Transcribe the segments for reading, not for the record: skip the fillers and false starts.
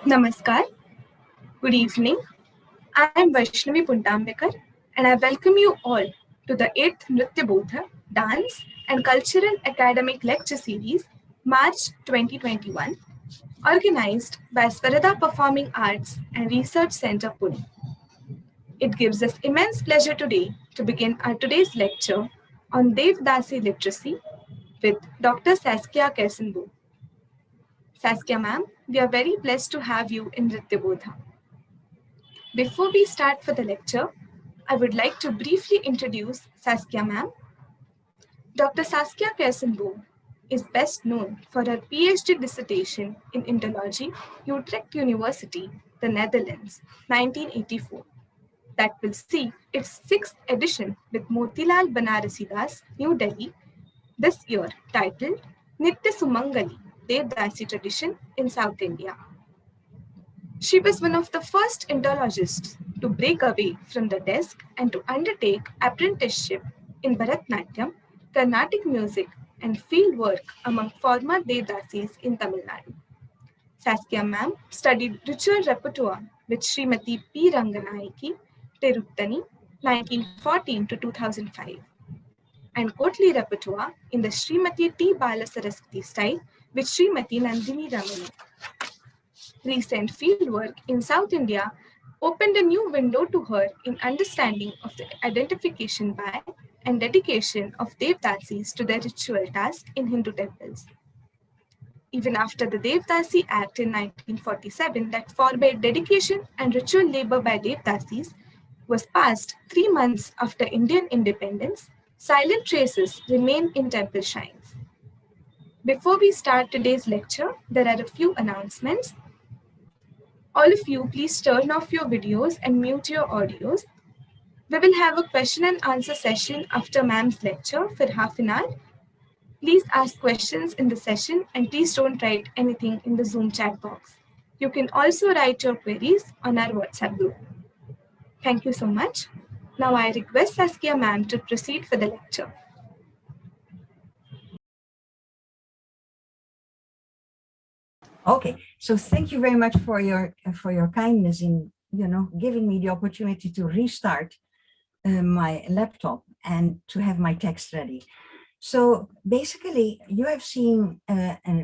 Namaskar, good evening. I am Vaishnavi Puntambekar and I welcome you all to the 8th Nrityabodha Dance and Cultural Academic Lecture Series, March 2021, organized by Swarada Performing Arts and Research Center, Pune. It gives us immense pleasure today to begin our today's lecture on Devadasi literacy with Dr. Saskia Kersenboom. Saskia ma'am, we are very blessed to have you in Nrityabodha. Before we start for the lecture, I would like to briefly introduce Saskia ma'am. Dr. Saskia Kersenboom is best known for her PhD dissertation in Indology, Utrecht University, the Netherlands, 1984, that will see its 6th edition with Motilal Banarasidas, New Delhi, this year titled Nitya Sumangali, Devdasi Tradition in South India. She was one of the first Indologists to break away from the desk and to undertake apprenticeship in Bharatnatyam, Carnatic music, and field work among former Devdasis in Tamil Nadu. Saskia ma'am studied ritual repertoire with Srimati P. Ranganayaki, Tiruttani, 1914 to 2005, and Kotli repertoire in the Srimati T. Balasaraswati style with Srimati Nandini Ramani. Recent fieldwork in South India opened a new window to her in understanding of the identification by and dedication of Devdasis to their ritual task in Hindu temples. Even after the Devdasi Act in 1947 that forbade dedication and ritual labor by Devdasis was passed 3 months after Indian independence, silent traces remain in temple shrines. Before we start today's lecture, there are a few announcements. All of you, please turn off your videos and mute your audios. We will have a question and answer session after ma'am's lecture for half an hour. Please ask questions in the session and please don't write anything in the Zoom chat box. You can also write your queries on our WhatsApp group. Thank you so much. Now I request Saskia ma'am to proceed for the lecture. Okay, so thank you very much for your kindness in giving me the opportunity to restart my laptop and to have my text ready. So basically, you have seen a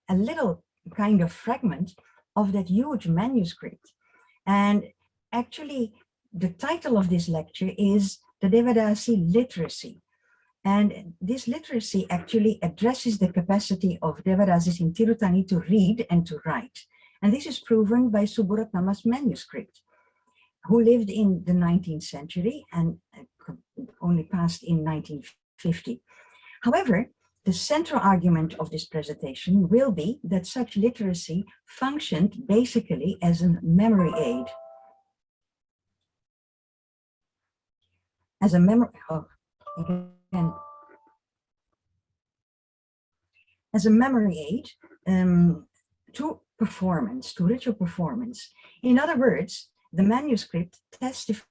little kind of fragment of that huge manuscript, and actually, the title of this lecture is the Devadasi literacy. And this literacy actually addresses the capacity of Devadasis in Tirutani to read and to write. And this is proven by Subburatnama's manuscript, who lived in the 19th century and only passed in 1950. However, the central argument of this presentation will be that such literacy functioned basically as a memory aid. As a memory, and as a memory aid to performance, to ritual performance. In other words, the manuscript testifies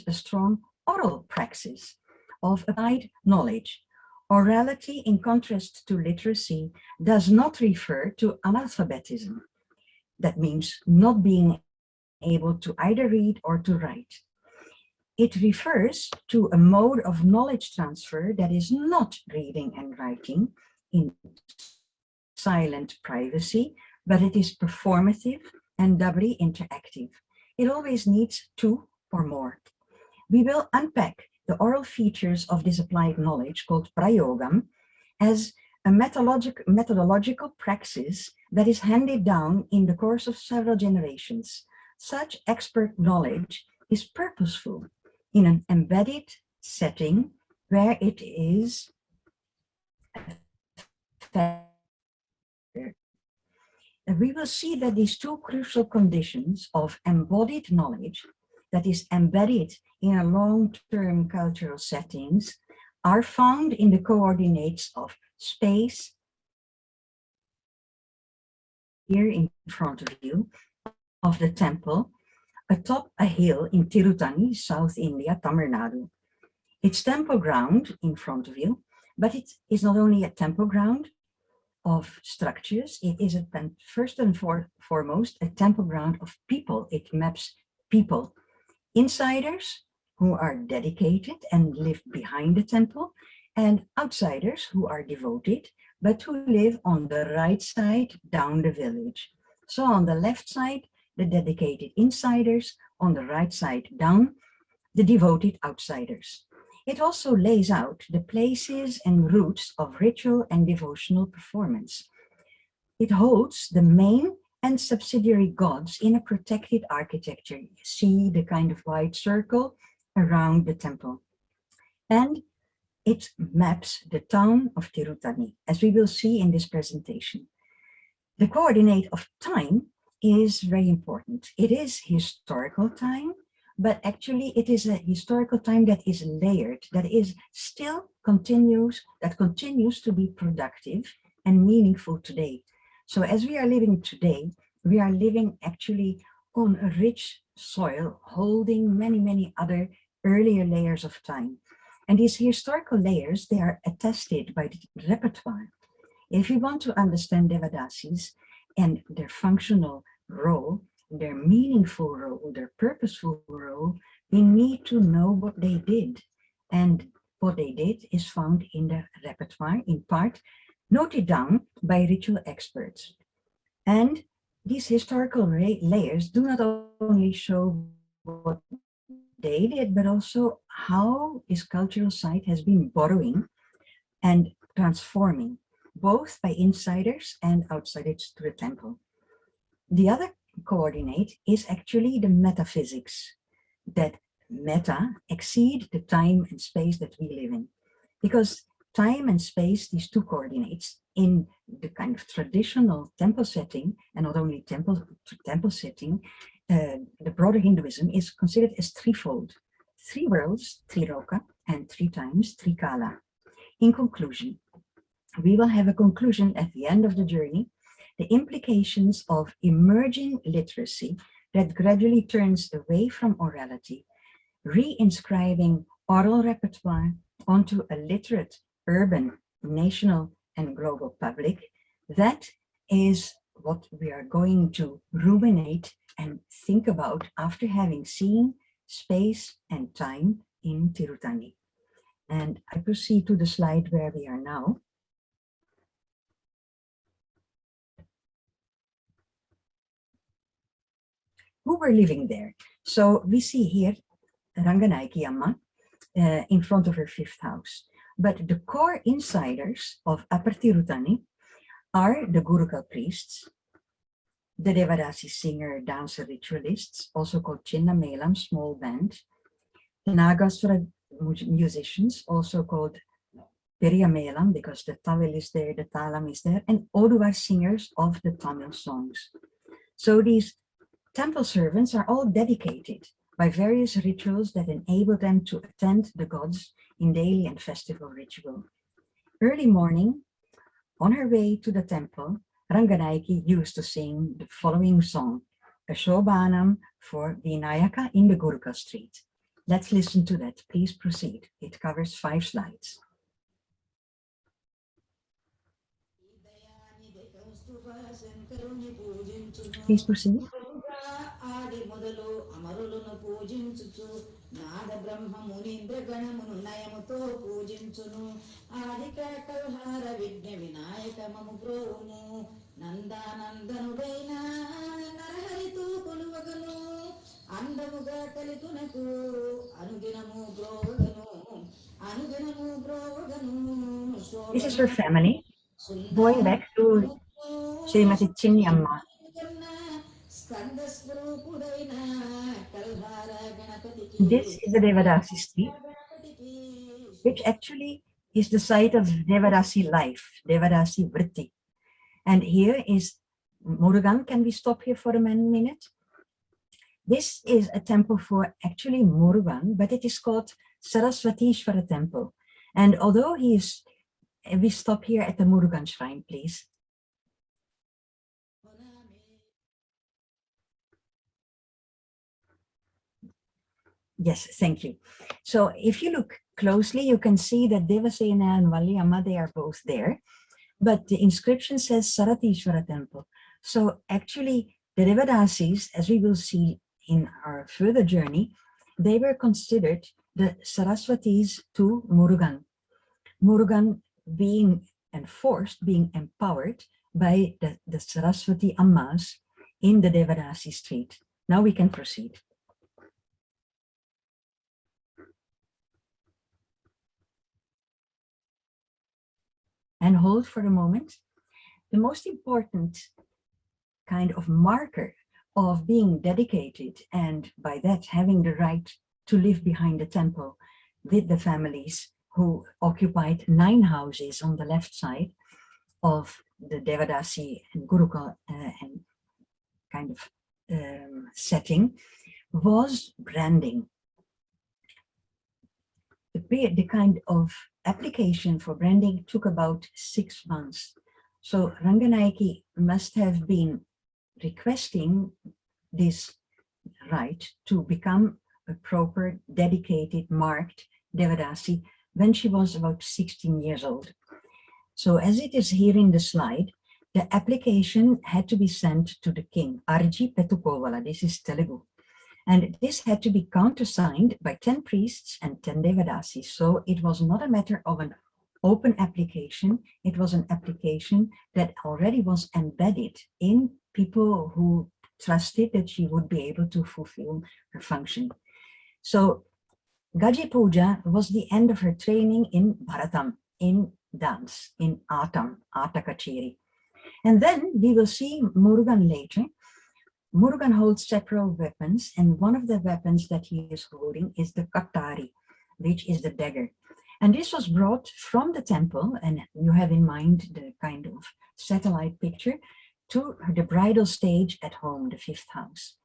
a strong oral praxis of applied knowledge. Orality, in contrast to literacy, does not refer to analphabetism. That means not being able to either read or to write. It refers to a mode of knowledge transfer that is not reading and writing in silent privacy, but it is performative and doubly interactive. It always needs two or more. We will unpack the oral features of this applied knowledge called prayogam as a methodological praxis that is handed down in the course of several generations. Such expert knowledge is purposeful in an embedded setting where it is we will see that these two crucial conditions of embodied knowledge that is embedded in a long-term cultural settings are found in the coordinates of space, here in front of you, of the temple, atop a hill in Tirutani, South India, Tamil Nadu. It's temple ground in front of you, but it is not only a temple ground, of structures. It is first and foremost a temple ground of people. It maps people, insiders who are dedicated and live behind the temple, and outsiders who are devoted, but who live on the right side down the village. So on the left side, the dedicated insiders, on the right side down, the devoted outsiders. It also lays out the places and routes of ritual and devotional performance. It holds the main and subsidiary gods in a protected architecture. You see the kind of white circle around the temple. And it maps the town of Tirutani, as we will see in this presentation. The coordinate of time is very important. It is historical time, but actually it is a historical time that is layered, that is still continues to be productive and meaningful today. So as we are living today, we are living actually on a rich soil holding many, many other earlier layers of time. And these historical layers, they are attested by the repertoire. If we want to understand Devadasis and their functional role, their meaningful role, their purposeful role, we need to know what they did. And what they did is found in the repertoire, in part noted down by ritual experts. And these historical layers do not only show what they did, but also how this cultural site has been borrowing and transforming, both by insiders and outsiders to the temple. The other coordinate is actually the metaphysics, that meta exceed the time and space that we live in. Because time and space, these two coordinates, in the kind of traditional temple setting, and not only temple setting, the broader Hinduism is considered as threefold. Three worlds, Triloka, and three times, Trikala. In conclusion, we will have a conclusion at the end of the journey, the implications of emerging literacy that gradually turns away from orality, re-inscribing oral repertoire onto a literate, urban, national, and global public. That is what we are going to ruminate and think about after having seen space and time in Tirutani. And I proceed to the slide where we are now. Who were living there? So we see here Ranganaiki Amma in front of her fifth house. But the core insiders of Upper Tirutani are the Gurukul priests, the Devadasi singer, dancer, ritualists, also called Chinna Melam, small band, the Nagaswara musicians, also called Periya Melam, because the tawil is there, the talam is there, and Oduwa singers of the Tamil songs. So these temple servants are all dedicated by various rituals that enable them to attend the gods in daily and festival ritual. Early morning, on her way to the temple, Ranganaiki used to sing the following song, a Shobhanam for Vinayaka in the Gurukul street. Let's listen to that. Please proceed. It covers 5 slides. Please proceed. ఆది మొదలు అమరులను పూజించుచు నాద బ్రహ్మ మునీంద్ర గణమును నయముతో పూజించును ఆదిక కల్హార విఘ్న వినాయక మము బ్రోవుము నందానందనుడైన నరహరితో కొలువగను అందముగా కలితునకు అనుదినము బ్రోవగను This is her family, going back to Srimati Chinni Amma. This is the Devadasi street, which actually is the site of Devadasi life, Devadasi Vritti. And here is Murugan. Can we stop here for a minute? This is a temple for actually Murugan, but it is called Saraswatishvara temple. And although we stop here at the Murugan shrine, please. Yes, thank you. So if you look closely, you can see that Devasena and Valli Amma, they are both there. but the inscription says Saratishvara temple. So actually the Devadasis, as we will see in our further journey, they were considered the Saraswatis to Murugan. Murugan being enforced, being empowered by the Saraswati Ammas in the Devadasi street. Now we can proceed. And hold for a moment. The most important kind of marker of being dedicated, and by that having the right to live behind the temple with the families who occupied 9 houses on the left side of the Devadasi and Gurukul and kind of setting, was branding. The kind of application for branding took about 6 months. So Ranganayaki must have been requesting this right to become a proper, dedicated, marked Devadasi when she was about 16 years old. So as it is here in the slide, the application had to be sent to the king, Arji Petukovala, this is Telugu. And this had to be countersigned by 10 priests and 10 Devadasis. So it was not a matter of an open application, it was an application that already was embedded in people who trusted that she would be able to fulfill her function. So Gaji Puja was the end of her training in Bharatam, in dance, in Atam, Ata Kacheri. And then we will see Murugan later. Murugan holds several weapons, and one of the weapons that he is holding is the Kattari, which is the dagger. And this was brought from the temple, and you have in mind the kind of satellite picture, to the bridal stage at home, the 5th house.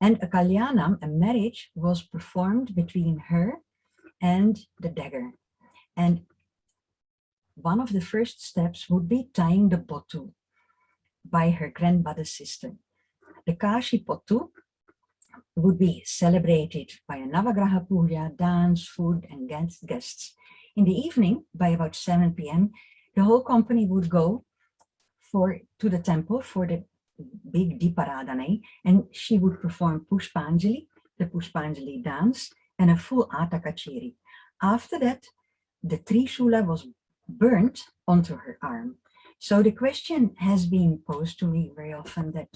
And a kalyanam, a marriage, was performed between her and the dagger. And one of the first steps would be tying the botu by her grandmother's sister. The Kashi Potu would be celebrated by a Navagraha Puja, dance, food, and guests. In the evening, by about 7 p.m., the whole company would go to the temple for the big Diparadane, and she would perform Pushpanjali, the Pushpanjali dance, and a full Ata Kacheri. After that, the Trishula was burnt onto her arm. So the question has been posed to me very often that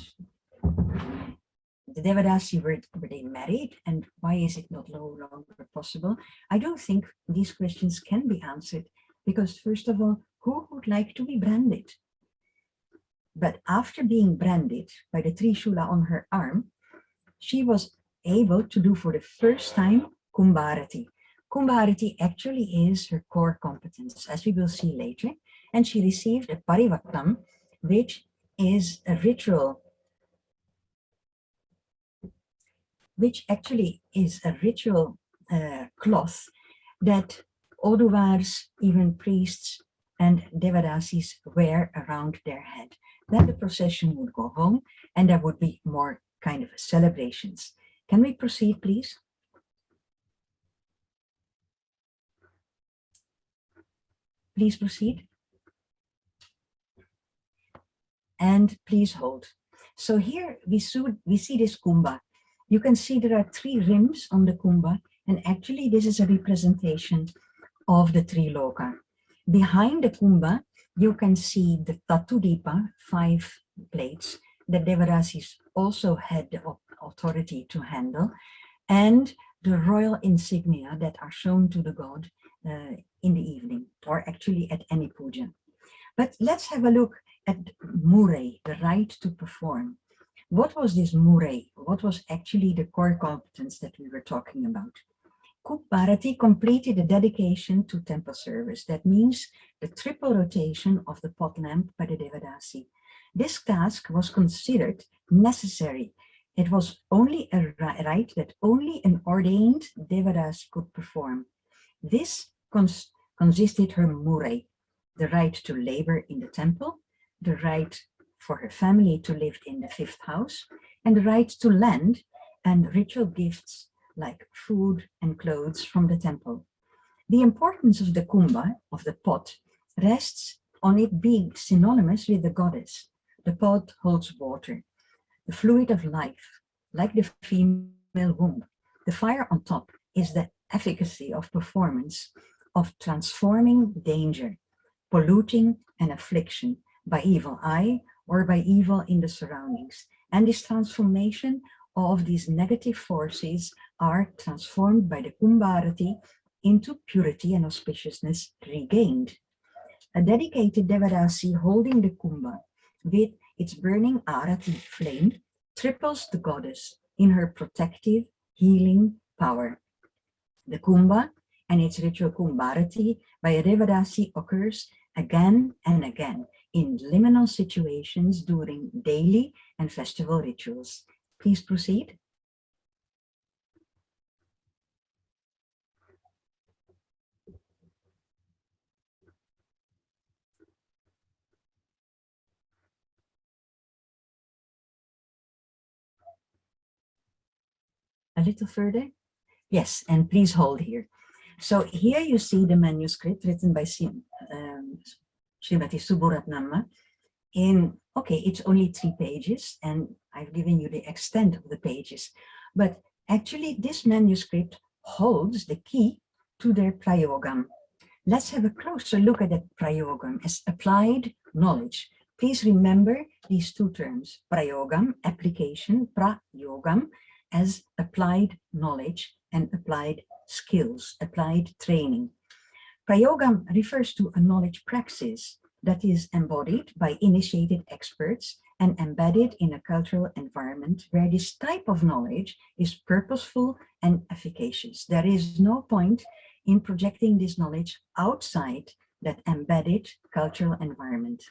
the Devadasi, were they married, and why is it not no longer possible? I don't think these questions can be answered because, first of all, who would like to be branded? But after being branded by the Trishula on her arm, she was able to do for the first time Kumbharati. Kumbharati actually is her core competence, as we will see later, and she received a Parivattam, which is a ritual cloth that Oduvars, even priests and Devadasis wear around their head. Then the procession would go home and there would be more kind of celebrations. Can we proceed, please? Please proceed. And please hold. So here we see this kumbha. You can see there are 3 rims on the kumbha, and actually this is a representation of the Triloka. Behind the kumbha, you can see the Tatudipa, 5 plates that Devadasis also had the authority to handle, and the royal insignia that are shown to the god in the evening, or actually at any puja. But let's have a look at Murray, the right to perform. What was this Murray? What was actually the core competence that we were talking about? Kumbharati completed the dedication to temple service. That means the triple rotation of the pot lamp by the Devadasi. This task was considered necessary. It was only a rite that only an ordained Devadasi could perform. This consisted her Murray, the right to labor in the temple, the right for her family to live in the 5th house, and the right to land and ritual gifts like food and clothes from the temple. The importance of the kumbha, of the pot, rests on it being synonymous with the goddess. The pot holds water, the fluid of life, like the female womb. The fire on top is the efficacy of performance, of transforming danger, polluting an affliction by evil eye or by evil in the surroundings. And this transformation of these negative forces are transformed by the Kumbharati into purity and auspiciousness regained. A dedicated Devadasi holding the Kumbha with its burning arati flame triples the goddess in her protective, healing power. The Kumbha and its ritual Kumbharati by a Devadasi occurs again and again in liminal situations during daily and festival rituals. Please proceed. A little further. Yes, and please hold here. So here you see the manuscript written by Srimati Subburatnama okay, it's only 3 pages, and I've given you the extent of the pages. But actually, this manuscript holds the key to their prayogam. Let's have a closer look at that prayogam as applied knowledge. Please remember these 2 terms, prayogam, application, prayogam, as applied knowledge and applied skills, applied training. Prayogam refers to a knowledge praxis that is embodied by initiated experts and embedded in a cultural environment where this type of knowledge is purposeful and efficacious. There is no point in projecting this knowledge outside that embedded cultural environment.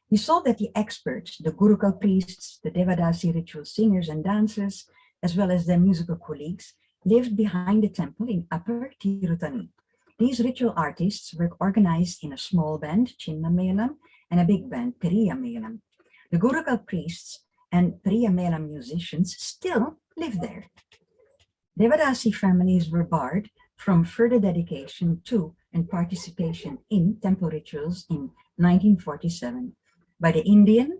We saw that the experts, the Gurukul priests, the Devadasi ritual singers and dancers, as well as their musical colleagues, lived behind the temple in Upper Tirutani. These ritual artists were organized in a small band, Chinna Melam, and a big band, Periya Melam. The Gurukul priests and Periya Melam musicians still live there. Devadasi families were barred from further dedication to and participation in temple rituals in 1947 by the Indian,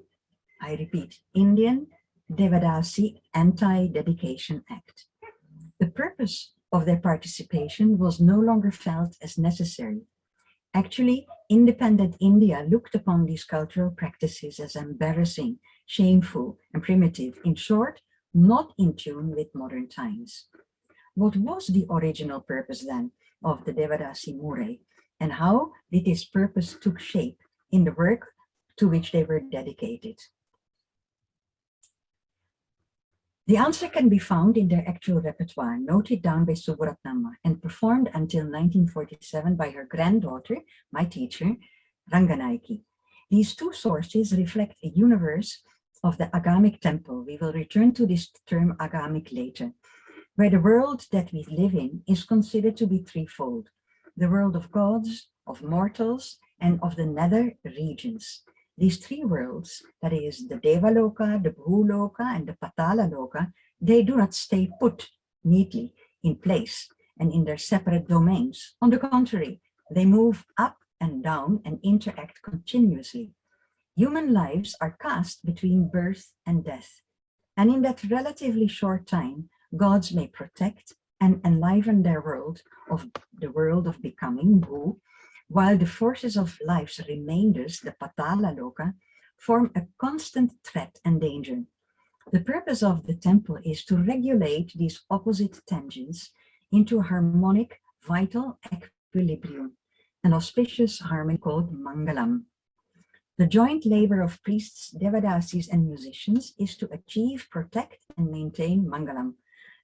I repeat, Indian Devadasi Anti-Dedication Act. The purpose of their participation was no longer felt as necessary. Actually, independent India looked upon these cultural practices as embarrassing, shameful, and primitive. In short, not in tune with modern times. What was the original purpose then of the Devadasi Mure, and how did this purpose took shape in the work to which they were dedicated? The answer can be found in their actual repertoire, noted down by Subburatnama and performed until 1947 by her granddaughter, my teacher, Ranganaiki. These 2 sources reflect a universe of the Agamic temple. We will return to this term Agamic later, where the world that we live in is considered to be threefold: the world of gods, of mortals, and of the nether regions. These 3 worlds, that is the Devaloka, the Bhuloka, and the Patala Loka, they do not stay put neatly in place and in their separate domains. On the contrary, they move up and down and interact continuously. Human lives are cast between birth and death, and in that relatively short time, gods may protect and enliven their world of the world of becoming, Bhu, while the forces of life's remainders, the Patala Loka, form a constant threat and danger. The purpose of the temple is to regulate these opposite tangents into a harmonic, vital equilibrium, an auspicious harmony called Mangalam. The joint labor of priests, Devadasis, and musicians is to achieve, protect, and maintain Mangalam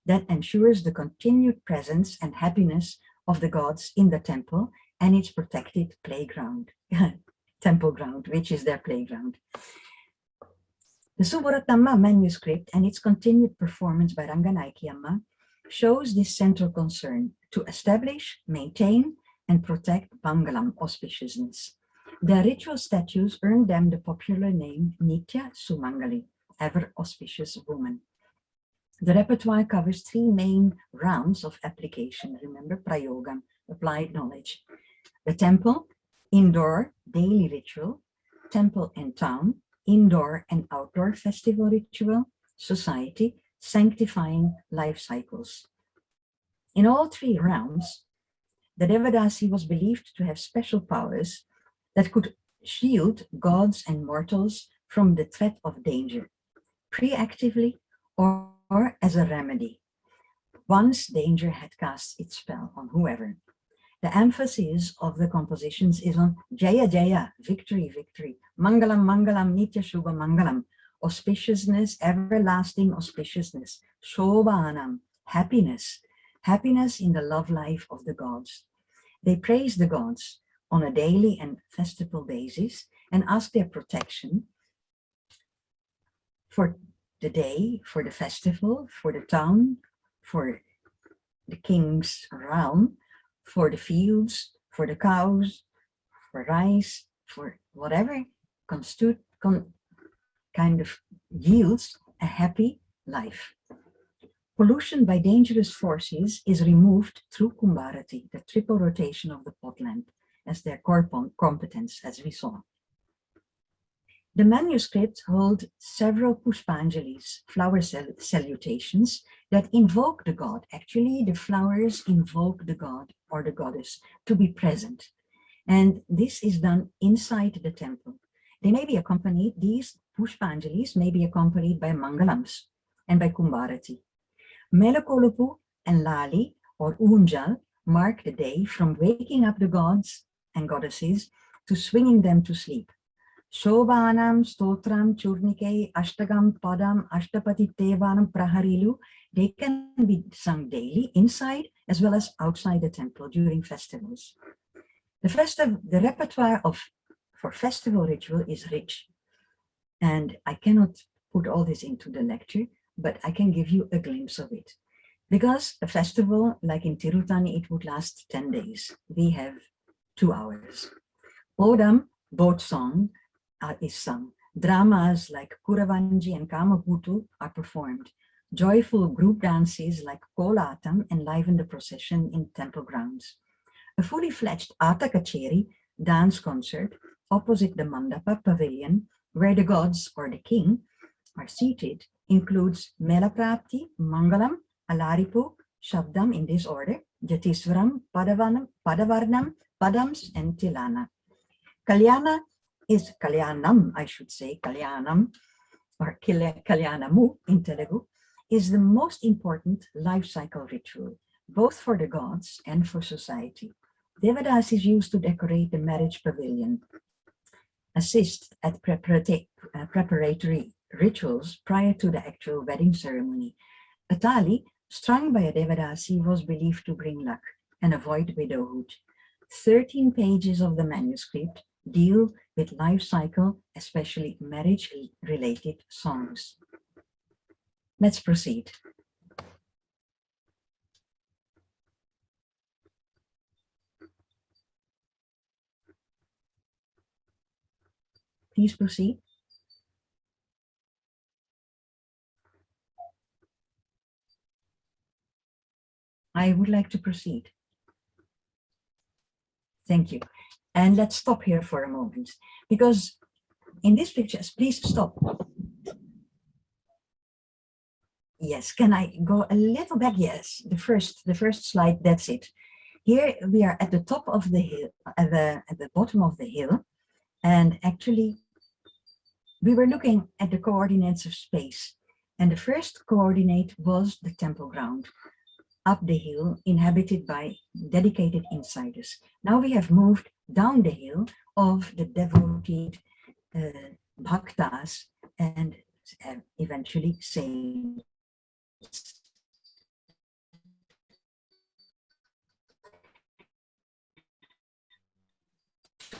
that ensures the continued presence and happiness of the gods in the temple and its protected playground, temple ground, which is their playground. The Subburatnama manuscript and its continued performance by Ranganaiki Amma shows this central concern to establish, maintain, and protect Mangalam auspiciousness. Their ritual statues earned them the popular name Nitya Sumangali, ever auspicious woman. The repertoire covers 3 main rounds of application. Remember, prayogam, applied knowledge. The temple indoor daily ritual, temple and town, indoor and outdoor festival ritual, society, sanctifying life cycles. In all three realms, the Devadasi was believed to have special powers that could shield gods and mortals from the threat of danger, preactively or as a remedy, once danger had cast its spell on whoever. The emphasis of the compositions is on Jaya Jaya, victory, victory, Mangalam, Mangalam, Nitya Shubha Mangalam, auspiciousness, everlasting auspiciousness, Shobhanam, happiness, happiness in the love life of the gods. They praise the gods on a daily and festival basis and ask their protection for the day, for the festival, for the town, for the king's realm, for the fields, for the cows, for rice, for whatever kind of yields a happy life. Pollution by dangerous forces is removed through Kumbharati, the triple rotation of the pot lamp, as their core competence, as we saw. The manuscripts hold several pushpanjalis, flower salutations, that invoke the god. Actually, the flowers invoke the god or the goddess to be present. And this is done inside the temple. They may be accompanied, these pushpanjalis may be accompanied by mangalams and by Kumbharati. Melakolupu and Lali or Unjal mark the day from waking up the gods and goddesses to swinging them to sleep. Shobhanam, Stotram, Churnike, Ashtagam, Padam, Ashtapati, Tevanam, Praharilu, they can be sung daily inside as well as outside the temple during festivals. The repertoire for festival ritual is rich, and I cannot put all this into the lecture, but I can give you a glimpse of it. Because a festival like in Tirutani, it would last 10 days. We have 2 hours. Odam, boat song, is sung. Dramas like Kuravanji and Kamaputu are performed. Joyful group dances like Kolatam enliven the procession in temple grounds. A fully fledged Ata Kacheri dance concert opposite the Mandapa pavilion, where the gods or the king are seated, includes Melaprapti, Mangalam, Alaripu, Shabdam in this order, Jatiswaram, Padavarnam, Padams, and Tilana. Kalyanam, I should say, Kalyanam, or Kalyanamu in Telugu, is the most important life cycle ritual, both for the gods and for society. Devadasi is used to decorate the marriage pavilion, assist at preparatory rituals prior to the actual wedding ceremony. A tali strung by a Devadasi was believed to bring luck and avoid widowhood. 13 pages of the manuscript deal with life cycle, especially marriage-related songs. Let's proceed. Please proceed. I would like to proceed. Thank you. And let's stop here for a moment, because in these pictures, please stop. Yes, can I go a little back? Yes, the first slide, that's it. Here we are at the top of the hill, at the bottom of the hill, and actually we were looking at the coordinates of space, and the first coordinate was the temple ground, up the hill, inhabited by dedicated insiders. Now we have moved down the hill of the devoted bhaktas and eventually saints.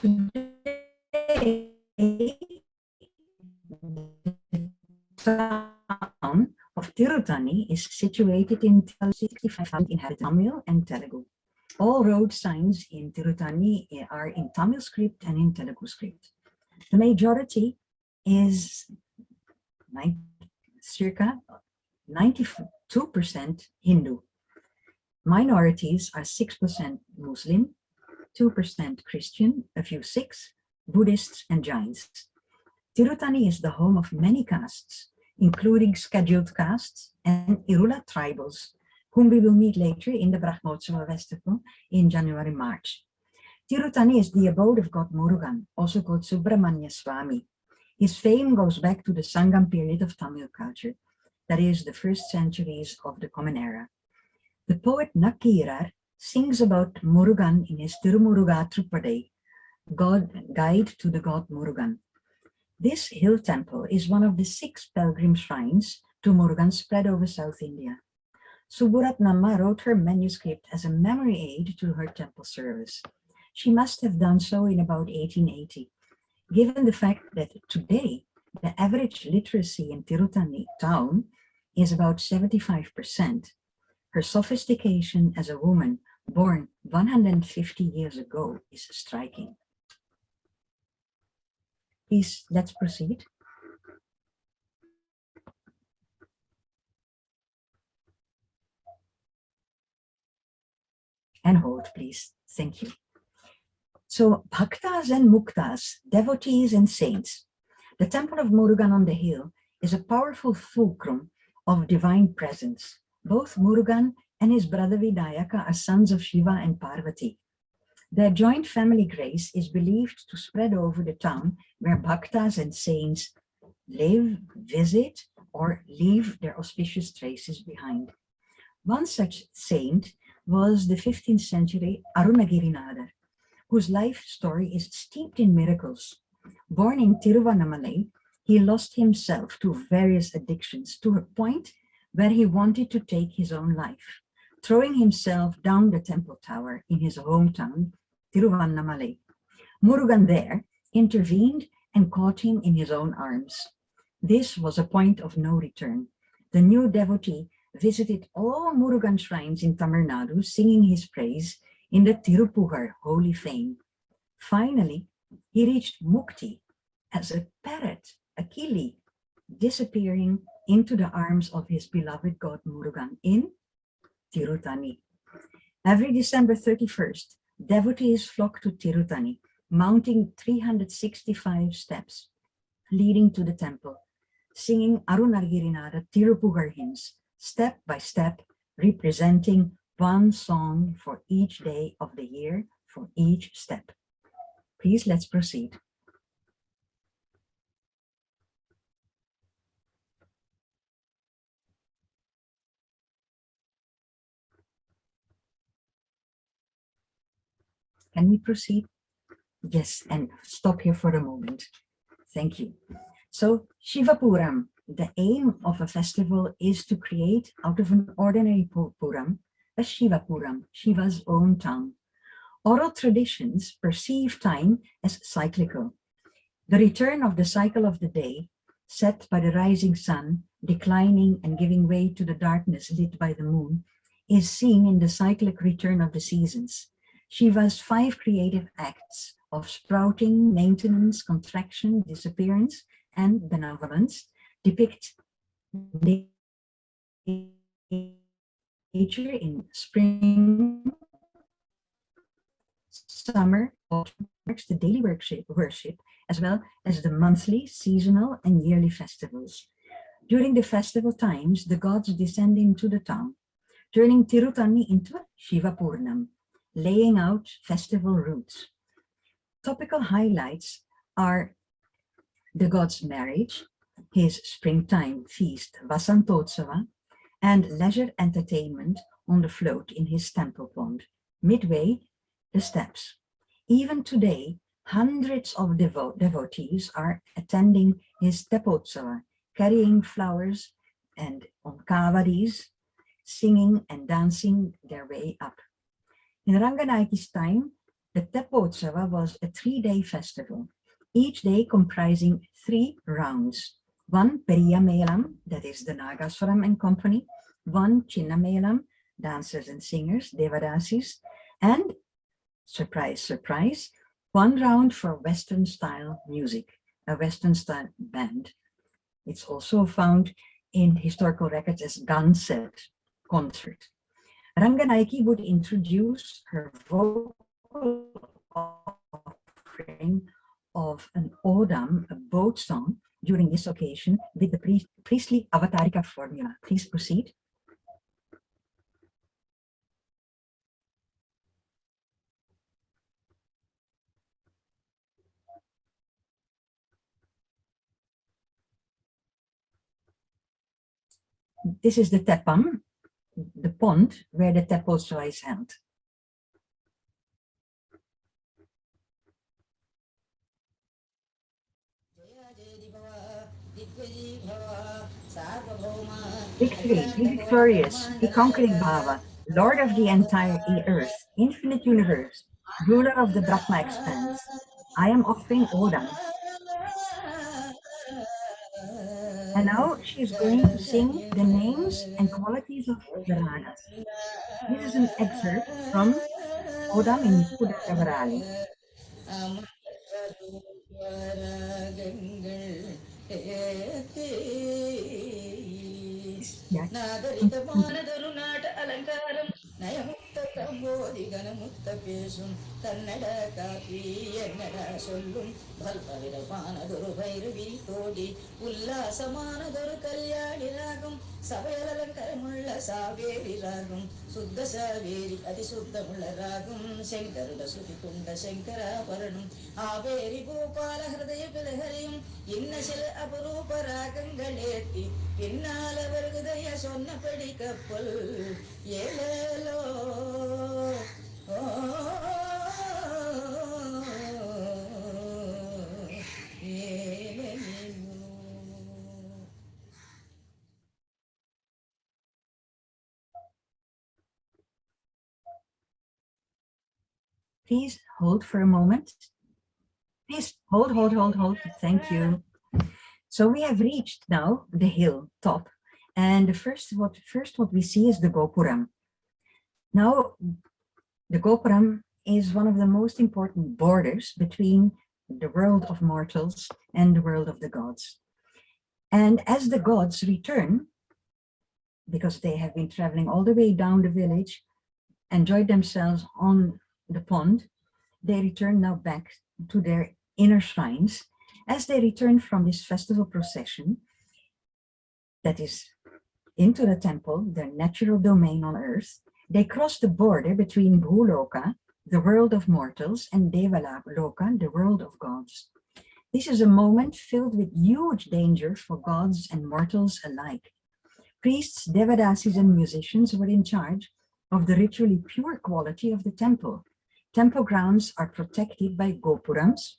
Today, the town of Tirutani is situated in 65,000 inhabitants, Tamil and Telugu. All road signs in Tirutani are in Tamil script and in Telugu script. The majority is circa 92% Hindu. Minorities are 6% Muslim, 2% Christian, a few Sikhs, Buddhists, and Jains. Tirutani is the home of many castes, including scheduled castes and Irula tribals, whom we will meet later in the Brahmotsava festival in January-March. Tirutani is the abode of god Murugan, also called Subramanya Swami. His fame goes back to the Sangam period of Tamil culture, that is, the first centuries of the Common Era. The poet Nakkirar sings about Murugan in his Tirumuruga Trupadai, Guide to the god Murugan. This hill temple is one of the 6 pilgrim shrines to Murugan spread over South India. Suburatnamma wrote her manuscript as a memory aid to her temple service. She must have done so in about 1880, given the fact that today the average literacy in Tirutani town is about 75%. Her sophistication as a woman born 150 years ago is striking. Please, let's proceed. And hold, please. Thank you. So, bhaktas and muktas, devotees and saints. The temple of Murugan on the hill is a powerful fulcrum of divine presence. Both Murugan and his brother Vidayaka are sons of Shiva and Parvati. Their joint family grace is believed to spread over the town where bhaktas and saints live, visit, or leave their auspicious traces behind. One such saint was the 15th century Arunagirinadar, whose life story is steeped in miracles. Born in Tiruvannamalai, he lost himself to various addictions to a point where he wanted to take his own life, throwing himself down the temple tower in his hometown, Tiruvannamalai. Murugan there intervened and caught him in his own arms. This was a point of no return. The new devotee visited all Murugan shrines in Tamil Nadu, singing his praise in the Tirupugar holy fane. Finally, he reached Mukti as a parrot, a kili, disappearing into the arms of his beloved god Murugan in Tirutani. Every December 31st, devotees flock to Tirutani, mounting 365 steps leading to the temple, singing Arunagirinada Tirupugar hymns, step by step, representing one song for each day of the year, for each step. Please, let's proceed. Can we proceed? Yes, and stop here for a moment. Thank you. So, Shivapuram, the aim of a festival is to create out of an ordinary Puram a Shivapuram, Shiva's own town. Oral traditions perceive time as cyclical. The return of the cycle of the day, set by the rising sun, declining and giving way to the darkness lit by the moon, is seen in the cyclic return of the seasons. Shiva's 5 creative acts of sprouting, maintenance, contraction, disappearance, and benevolence depict nature in spring, summer, autumn, marks the daily worship, as well as the monthly, seasonal, and yearly festivals. During the festival times, the gods descend into the town, turning Tirutani into Shivapurnam, laying out festival routes. Topical highlights are the god's marriage, his springtime feast Vasantotsava, and leisure entertainment on the float in his temple pond. Midway, the steps. Even today, hundreds of devotees are attending his Tepotsava, carrying flowers and on kavaris, singing and dancing their way up. In Ranganaiki's time, the Tepotsava was a 3-day festival, each day comprising 3 rounds. 1 Periya Melam, that is the Nagaswaram and company, 1 Chinna Melam, dancers and singers, Devadasis, and, surprise, surprise, 1 round for Western style music, a Western style band. It's also found in historical records as Ganset concert. Ranganaiki would introduce her vocal offering of an odam, a boat song, during this occasion with the priestly avatarika formula. Please proceed. This is the tepam, the pond where the tepalswa is held. Victory, be victorious, be conquering Bhava, Lord of the entire earth, infinite universe, ruler of the Brahma expanse. I am offering Odam. And now she is going to sing the names and qualities of the ragas. This is an excerpt from Odam in Kudavarali. Yeah. நயமுத்த கம்போதி கனமுத்த பேசும் தன்னட copy என்னட சொல்லும் பல்பவிதமானதொரு பைரவி தோடி உல்லாசமானதொரு கல்யாணி ராகம் சபையலங்கரமுள்ள சாவேரி ராகம் சுத்த சாவேரி அதிசுத்தமுள்ள ராகம் శంకరుడ సుతికుండ శంకరాభరణం ఆవేరి గోపాల హృదయ పిలహరిயும் இன்ன சில அபரூப ராகங்களேத்தி பின்னால் அவர் ஹிருதய சொன்னபடி கப்பல் ஏழலோ Please hold for a moment. Please hold. Thank you. So we have reached now the hill top, and first what we see is the Gopuram. Now, the Gopuram is one of the most important borders between the world of mortals and the world of the gods. And as the gods return, because they have been traveling all the way down the village, enjoyed themselves on the pond, they return now back to their inner shrines. As they return from this festival procession, that is into the temple, their natural domain on earth, they cross the border between Bhuloka, the world of mortals, and Devaloka, the world of gods. This is a moment filled with huge danger for gods and mortals alike. Priests, Devadasis, and musicians were in charge of the ritually pure quality of the temple. Temple grounds are protected by gopurams,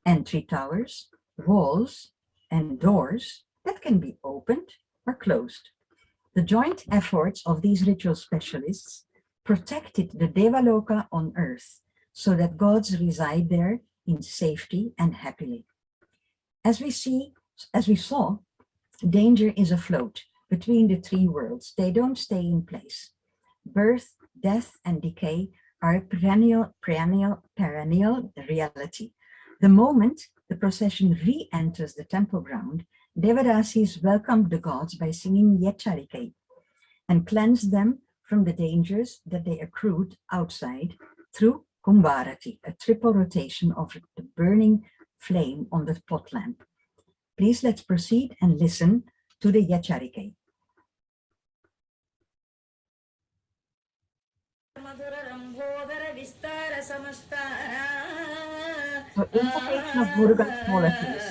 entry towers, walls, and doors that can be opened or closed. The joint efforts of these ritual specialists protected the Devaloka on earth so that gods reside there in safety and happily. As we saw, danger is afloat between the three worlds. They don't stay in place. Birth, death, and decay are a perennial reality. The moment the procession re-enters the temple ground, Devadasis welcomed the gods by singing Yecharike and cleansed them from the dangers that they accrued outside through Kumbharati, a triple rotation of the burning flame on the pot lamp. Please let's proceed and listen to the Yecharike. So invocation of Murugan's qualities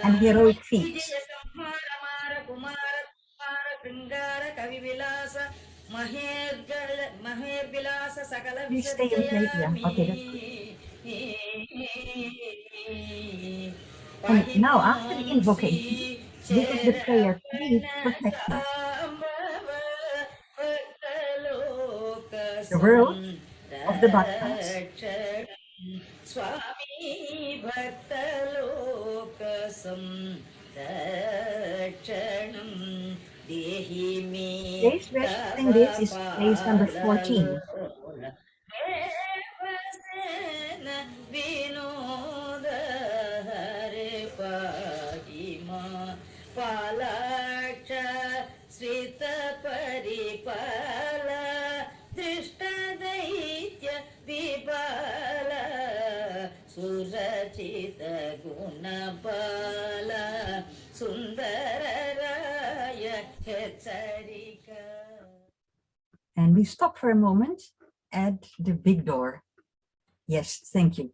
and heroic feats. Please stay in place. Yeah, okay, that's good. And now after the invocation, this is the prayer, please protect us. The world of the bhaktans. Swami Bhaktalokasam Dakshanam Dehi me Today's we're sharing this is page number 14. Vinoda Hare Pahima Palaksha Srita Paripala Drishta Daitya Vipala ಸುಂದರರಾಯ ಹೆಚ್ಚರಿಕ. And we stop for a moment at the big door. Yes, thank you.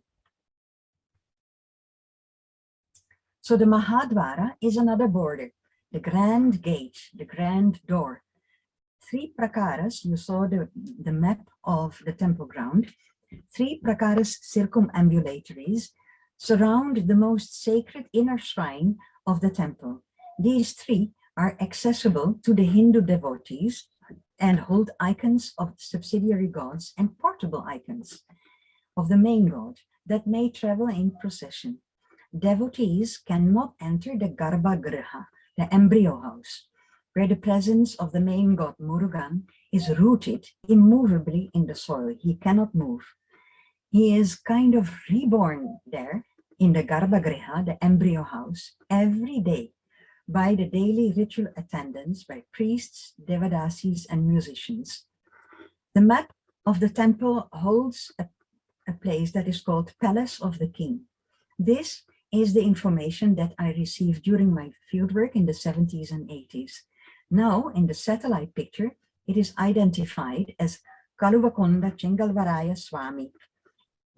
So the Mahadvara is another border, the grand gate, the grand door. 3 prakaras, you saw the map of the temple ground. 3 prakaras circumambulatories surround the most sacred inner shrine of the temple. These 3 are accessible to the Hindu devotees and hold icons of subsidiary gods and portable icons of the main god that may travel in procession. Devotees cannot enter the Garbhagriha, the embryo house, where the presence of the main god Murugan is rooted immovably in the soil. He cannot move. He is kind of reborn there in the Garbhagriha, the embryo house, every day by the daily ritual attendance by priests, Devadasis, and musicians. The map of the temple holds a place that is called Palace of the King. This is the information that I received during my fieldwork in the 70s and 80s. Now, in the satellite picture, it is identified as Kaluvakonda Chengalvaraya Swami.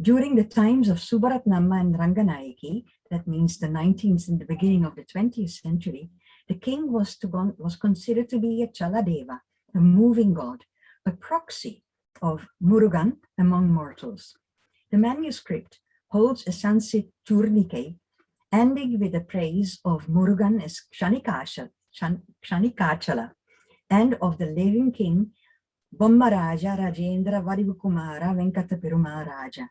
During the times of Subaratnamma and Ranganayaki, that means the 19th and the beginning of the 20th century, the king was considered to be a Chaladeva, a moving god, a proxy of Murugan among mortals. The manuscript holds a Sanskrit tourniquet ending with the praise of Murugan as Kshanikachala and of the living king Bommaraja Rajendra Varivukumara Venkata Peruma Raja,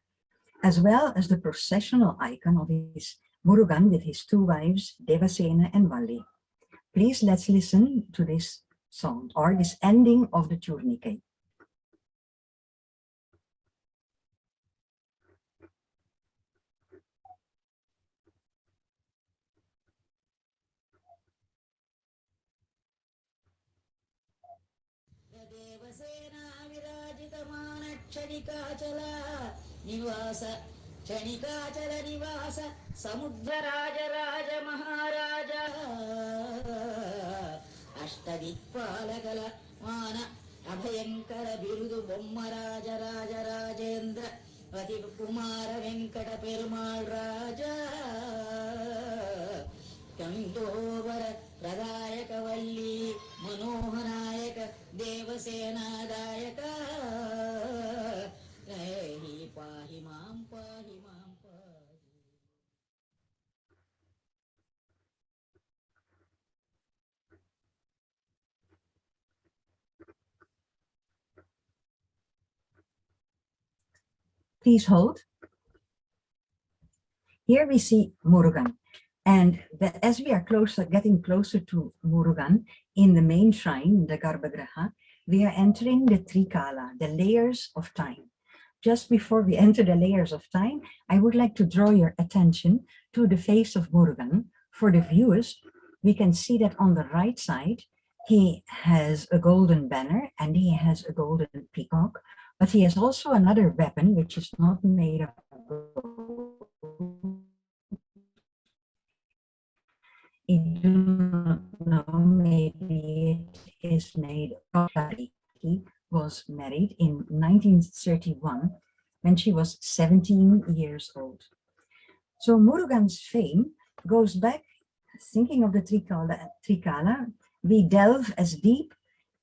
as well as the processional icon of his Murugan with his 2 wives, Devasena and Valli. Please let's listen to this song or this ending of the tourniquet. Devasena ವಿರಾಜಿತಮಾನ ಕ್ಷಣಿಕಾಚಲ ನಿವಾಸ ಕ್ಷಣಿಕಾಚಲ ನಿವಾಸ ಸಮುದ್ರ ರಾಜ ರಾಜ ಮಹಾರಾಜ ಅಷ್ಟದಿಕ್ಪಾಲಕಲ ಮಾನ ಅಭಯಂಕರ ಬಿರುದು ಬೊಮ್ಮರಾಜ ರಾಜ ರಾಜೇಂದ್ರ ಪತಿ ಕುಮಾರ ವೆಂಕಟ ಪೆರುಮಾಳ್ ರಾಜ ಕಂಠೋಬರ ಪ್ರದಾಯಕ ವಲ್ಲಿ ಮನೋಹನಾಯಕ ದೇವಸೇನಾದಾಯಕ ಪಾಹಿ ಮಾಂ ಪಾಹಿ ಮಾಂ ಪಾಹಿ. Please hold. Here we see Murugan. And as we are getting closer to Murugan in the main shrine, the Garbhagriha, we are entering the Trikala, the layers of time. Just before we enter the layers of time, I would like to draw your attention to the face of Murugan. For the viewers, we can see that on the right side, he has a golden banner and he has a golden peacock, but he has also another weapon which is not made of gold. I do not know, maybe it is made of Shari. He was married in 1931 when she was 17 years old. So Murugan's fame goes back, thinking of the Trikala, we delve as deep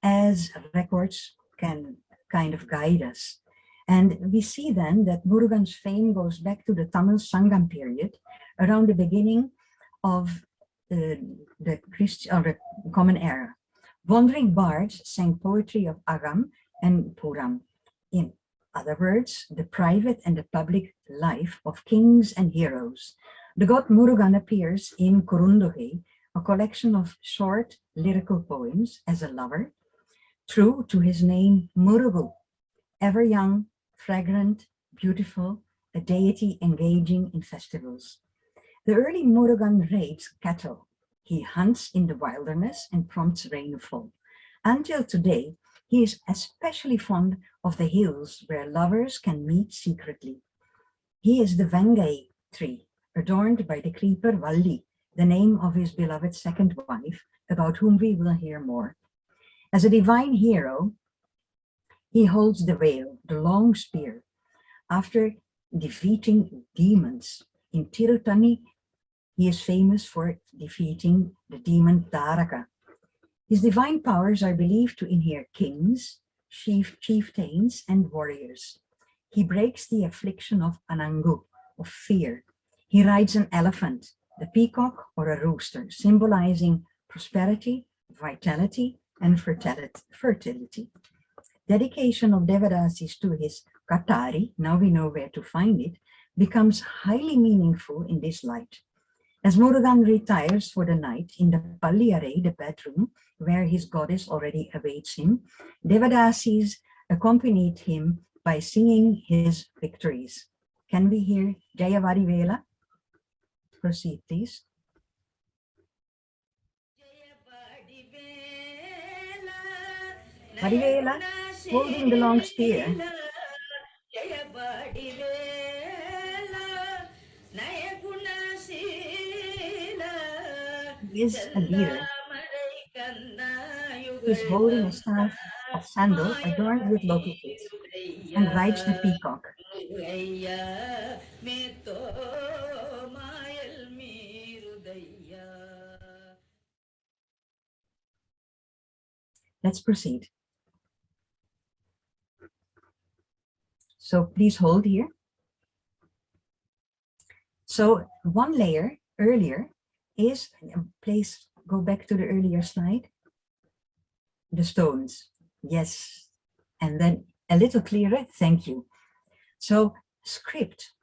as records can kind of guide us. And we see then that Murugan's fame goes back to the Tamil Sangam period, around the beginning of the Christian or the Common Era. Wandering bards sang poetry of Agam and Puram. In other words, the private and the public life of kings and heroes. The god Murugan appears in Kurundohe, a collection of short lyrical poems as a lover, true to his name Murugu, ever young, fragrant, beautiful, a deity engaging in festivals. The early Murugan raids cattle. He hunts in the wilderness and prompts rainfall. Until today, he is especially fond of the hills where lovers can meet secretly. He is the Vangai tree, adorned by the creeper Valli, the name of his beloved second wife, about whom we will hear more. As a divine hero, he holds the veil, the long spear. After defeating demons in Tirutani, he is famous for defeating the demon Taraka. His divine powers are believed to inhere kings, chieftains, and warriors. He breaks the affliction of Anangu, of fear. He rides an elephant, the peacock, or a rooster, symbolizing prosperity, vitality, and fertility. Dedication of Devadasis to his Katari, now we know where to find it, becomes highly meaningful in this light. As Murugan retires for the night in the Palliare, the bedroom, where his goddess already awaits him, Devadasis accompanied him by singing his victories. Can we hear Jaya Varivela? Proceed, please. Varivela, holding the long spear, is a leader. He is holding a staff of sandal adorned with lotuses and rides the peacock. Let's proceed. So please hold here. So one layer earlier is, please go back to the earlier slide. The stones, yes. And then a little clearer, thank you. So script,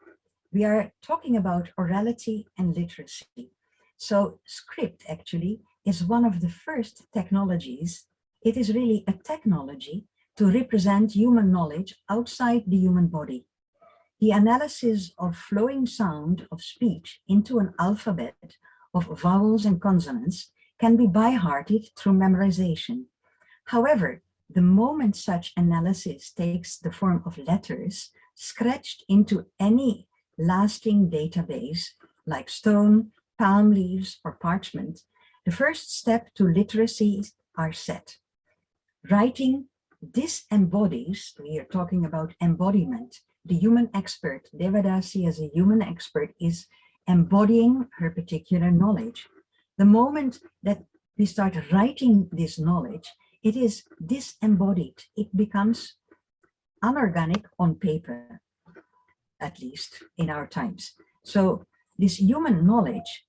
we are talking about orality and literacy. So script actually is one of the first technologies. It is really a technology to represent human knowledge outside the human body. The analysis of flowing sound of speech into an alphabet of vowels and consonants can be by-hearted through memorization. However, the moment such analysis takes the form of letters scratched into any lasting database like stone, palm leaves, or parchment, the first step to literacy are set. Writing disembodies, we are talking about embodiment. The human expert, Devadasi as a human expert, is embodying her particular knowledge. The moment that we start writing this knowledge, it is disembodied. It becomes unorganic on paper, at least in our times. So this human knowledge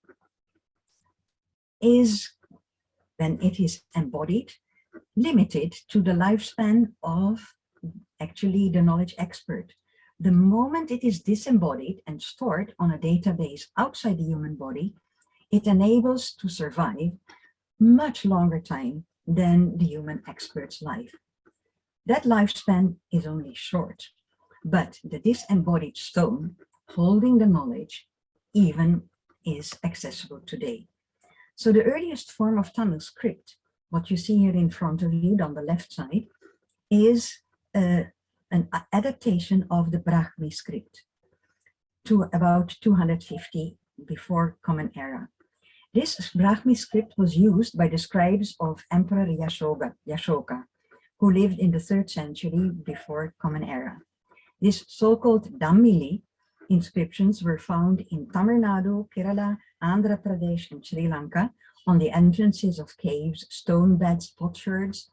is, when it is embodied, limited to the lifespan of actually the knowledge expert. The moment it is disembodied and stored on a database outside the human body, it enables to survive much longer time than the human expert's life. That lifespan is only short, but the disembodied stone holding the knowledge even is accessible today. So the earliest form of Tamil script, what you see here in front of you on the left side, is an adaptation of the Brahmi script to about 250 before Common Era. This Brahmi script was used by the scribes of Emperor Yashoka, who lived in the 3rd century before Common Era. These so-called Dammili inscriptions were found in Tamil Nadu, Kerala, Andhra Pradesh, and Sri Lanka on the entrances of caves, stone beds, potsherds,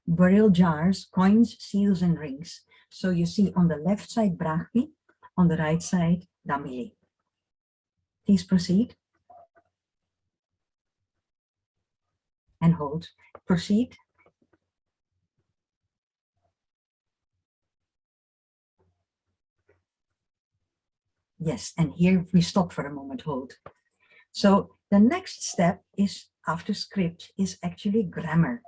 burial jars, coins, seals, and rings. So you see on the left side Brahmi, on the right side Dammili. Please proceed. And hold. Proceed. Yes, and here we stop for a moment, hold. So the next step is, after script, is actually grammar.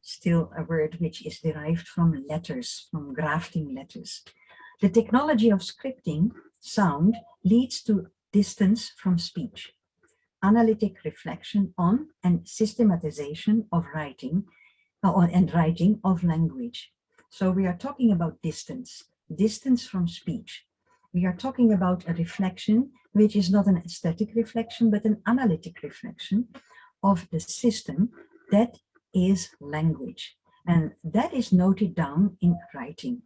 Still a word which is derived from letters, from grafting letters. The technology of scripting sound leads to distance from speech, analytic reflection on and systematization of writing and writing of language. So we are talking about distance from speech. We are talking about a reflection which is not an aesthetic reflection, but an analytic reflection of the system that is language. And that is noted down in writing.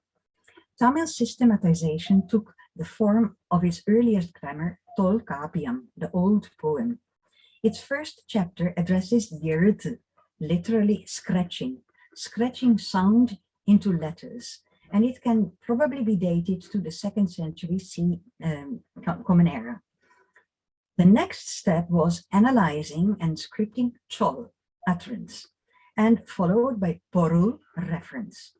Tamil systematization took the form of its earliest grammar, Tolkappiyam, the old poem. Its first chapter addresses the erutu, literally scratching sound into letters, and it can probably be dated to the 2nd century Common Era. The next step was analyzing and scripting chol, utterance, and followed by porul, reference.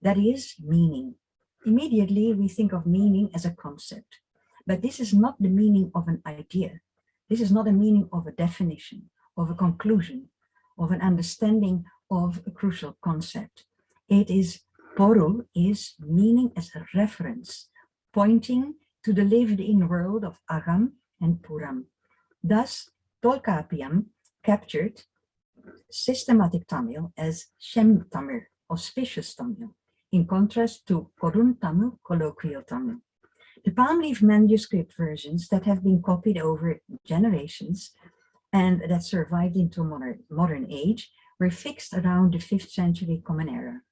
That is meaning. Immediately we think of meaning as a concept, but this is not the meaning of an idea. This is not a meaning of a definition, of a conclusion, of an understanding of a crucial concept. It is, porul is meaning as a reference, pointing to the lived-in world of Agam and Puram. Thus, Tolkappiyam captured systematic Tamil as Shem Tamil, auspicious Tamil, in contrast to Korun Tamil, colloquial Tamil. The palm leaf manuscript versions that have been copied over generations and that survived into modern age were fixed around the 5th century Common Era.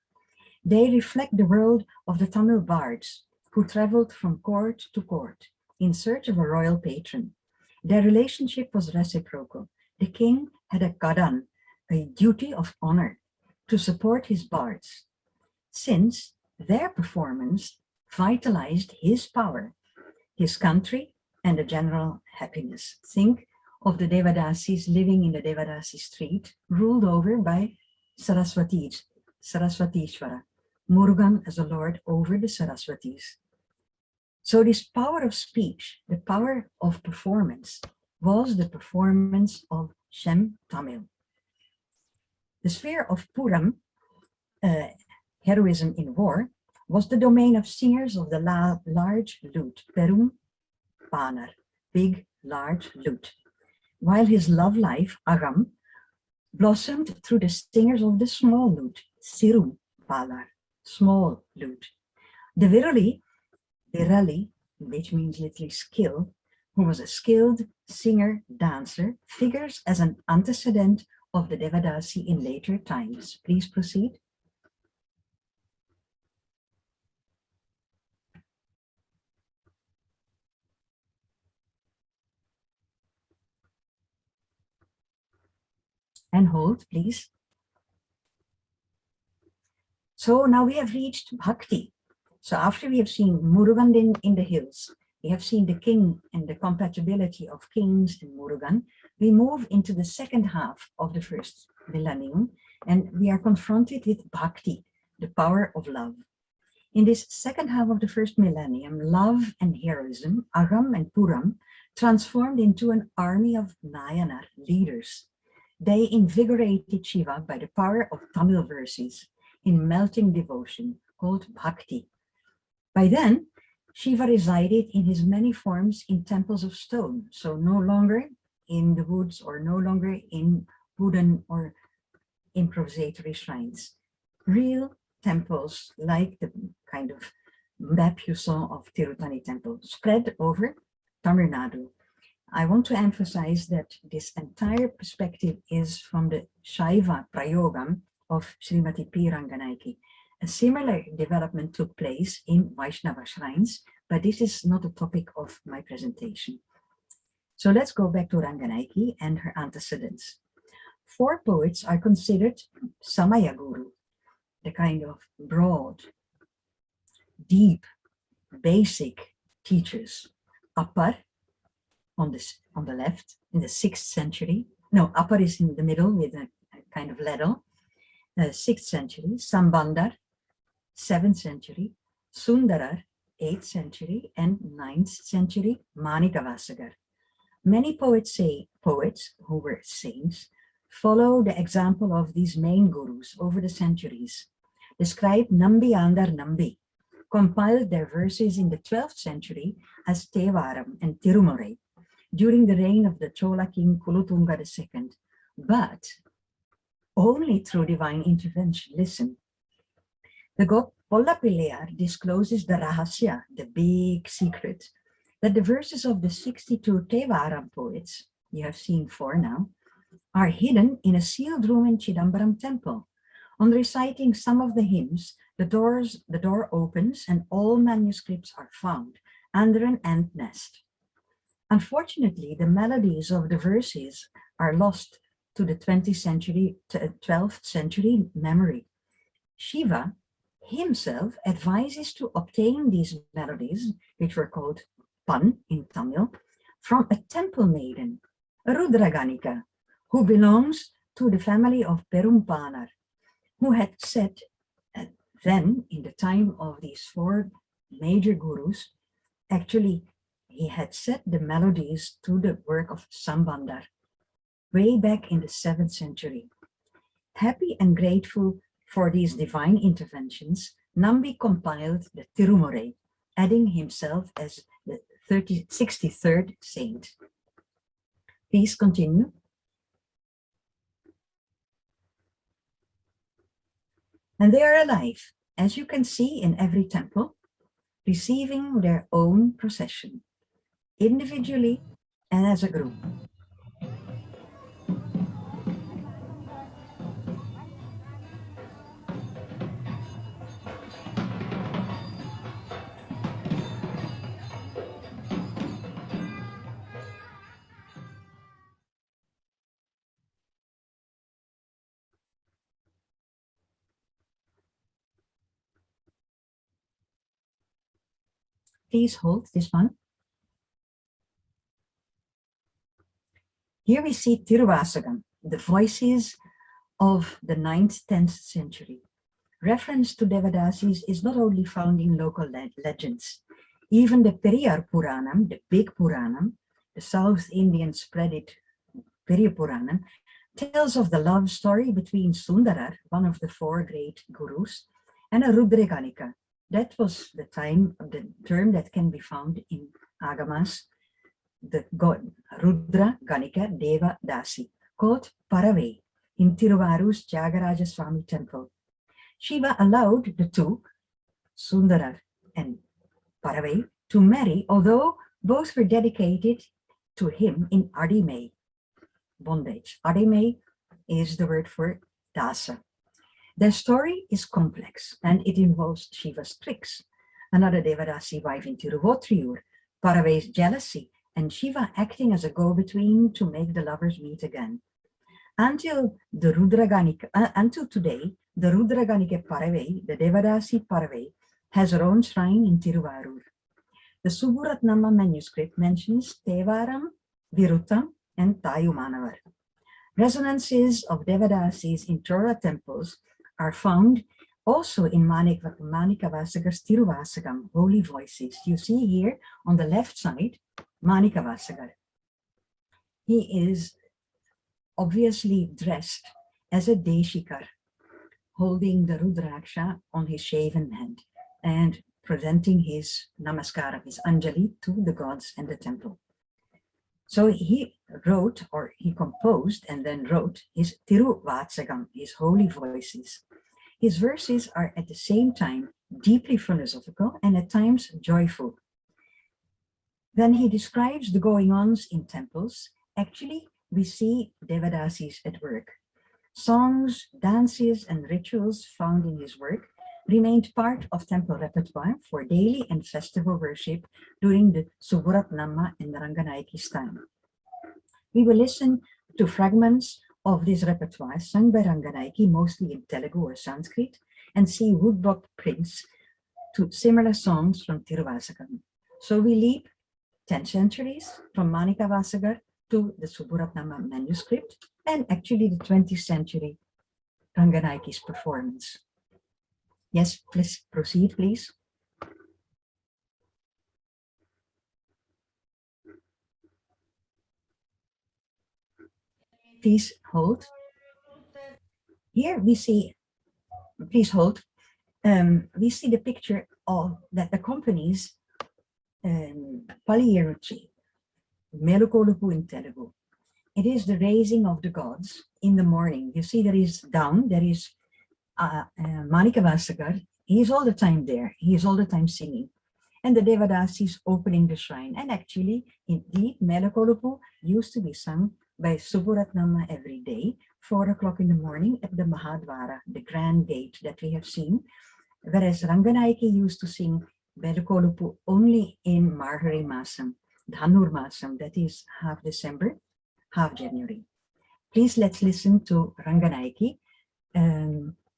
They reflect the world of the Tamil bards who traveled from court to court in search of a royal patron. Their relationship was reciprocal. The king had a kadan, a duty of honor, to support his bards, since their performance vitalized his power, his country, and the general happiness. Think of the Devadasis living in the Devadasi street, ruled over by Saraswatishvara, Murugan as a lord over the Saraswatis. So this power of speech, the power of performance, was the performance of Shem Tamil. The sphere of Puram, heroism in war, was the domain of singers of the large lute, Perum Panar, big, large lute, while his love life, Agam, blossomed through the singers of the small lute, Sirum Palar, small lute. The Virali, which means literally skill, who was a skilled singer, dancer, figures as an antecedent of the Devadasi in later times. Please proceed. And hold, please. So now we have reached Bhakti. So after we have seen Murugan in the hills, we have seen the king and the compatibility of kings and Murugan, we move into the second half of the first millennium, and we are confronted with Bhakti, the power of love. In this second half of the first millennium, love and heroism, Agam and Puram, transformed into an army of Nayanar leaders. They invigorated Shiva by the power of Tamil verses in melting devotion called Bhakti. By then, Shiva resided in his many forms in temples of stone, so no longer in the woods or no longer in wooden or improvisatory shrines. Real temples like the kind of map you saw of Tirutani temple spread over Tamil Nadu. I want to emphasize that this entire perspective is from the Shaiva Prayogam of Srimati P. Ranganayaki. A similar development took place in Vaishnava shrines, but this is not the topic of my presentation. So let's go back to Ranganayaki and her antecedents. 4 poets are considered Samaya Guru, the kind of broad, deep, basic teachers. Appar on the left in the 6th century. No, Appar is in the middle with a kind of ladle. 6th century. Sambandar, 7th century. Sundarar, 8th century, and 9th century Manikavasagar. Many poets who were saints follow the example of these main gurus over the centuries. The scribe Nambi Andar Nambi compiled their verses in the 12th century as Tevaram and Tirumurai during the reign of the Chola king Kulutunga II, but only through divine intervention. Listen. The god Pollapillayar discloses the rahasya, the big secret, that the verses of the 62 Tevaram poets, you have seen 4 now, are hidden in a sealed room in Chidambaram temple. On reciting some of the hymns, the door opens and all manuscripts are found under an ant nest. Unfortunately, the melodies of the verses are lost to the 12th century memory. Shiva himself advises to obtain these melodies, which were called pan in Tamil, from a temple maiden, Rudraganika, who belongs to the family of Perumpanar, who had said then, in the time of these 4 major gurus, actually, he had set the melodies to the work of Sambandar way back in the 7th century. Happy and grateful for these divine interventions, Nambi compiled the Tirumurai, adding himself as the 63rd saint. Please continue. And they are alive, as you can see in every temple, receiving their own procession, individually and as a group. Please hold this one. Here we see Tiruvasagam, the voices of the 9th, 10th century. Reference to Devadasis is not only found in local legends. Even the Periyar Puranam, the big Puranam, the South Indians spread it, Periyar Puranam, tells of the love story between Sundarar, one of the 4 great gurus, and a Rudraganika. That was the term that can be found in Agamas, the god Rudra Ganika Devadasi, called Paravai in Tiruvaru's Tyagaraja Swami temple. Shiva allowed the 2, Sundarar and Paravai, to marry, although both were dedicated to him in Adimai, bondage. Adimai is the word for dasa. Their story is complex and it involves Shiva's tricks, another Devadasi wife in Tiruvotriyur, Paravai's jealousy, and Shiva acting as a go-between to make the lovers meet again. Until today, the Rudraganike Paravai, the Devadasi Paravai, has her own shrine in Tiruvarur. The Suburatnama manuscript mentions Tevaram, Virutam, and Tayumanavar. Resonances of Devadasis in Tora temples are found also in Manikavasagar's Tiruvasagam, holy voices. You see here on the left side, Manikavasagar. He is obviously dressed as a Deshikar, holding the Rudraksha on his shaven hand and presenting his namaskara, his anjali, to the gods and the temple. So he wrote, or he composed and then wrote his Tiruvasagam, his holy voices. His verses are at the same time deeply philosophical and at times joyful. Then he describes the going-ons in temples. Actually, we see Devadasis at work. Songs, dances, and rituals found in his work remained part of temple repertoire for daily and festival worship during the Suburatnama and Ranganayiki's time. We will listen to fragments of this repertoire sung by Ranganayaki, mostly in Telugu or Sanskrit, and see woodblock prints to similar songs from Tiruvasagam. So we leap 10 centuries from Manikavasagar to the Suburatnama manuscript and actually the 20th century Ranganayiki's performance. Yes, please proceed, please. Please hold. Here we see, please hold, we see the picture of that accompanies Paliyeruchi, Melukolupu in Telugu. It is the raising of the gods in the morning. You see there is down, there is Manikavasagar He is all the time there. He is all the time singing. And the Devadasis opening the shrine. And actually, indeed, Melakolupu used to be sung by Suburatnama every day, 4 o'clock in the morning at the Mahadvara, the grand gate that we have seen. Whereas Ranganaiki used to sing Melakolupu only in Margari Masam, Dhanur Masam, that is half December, half January. Please let's listen to Ranganaiki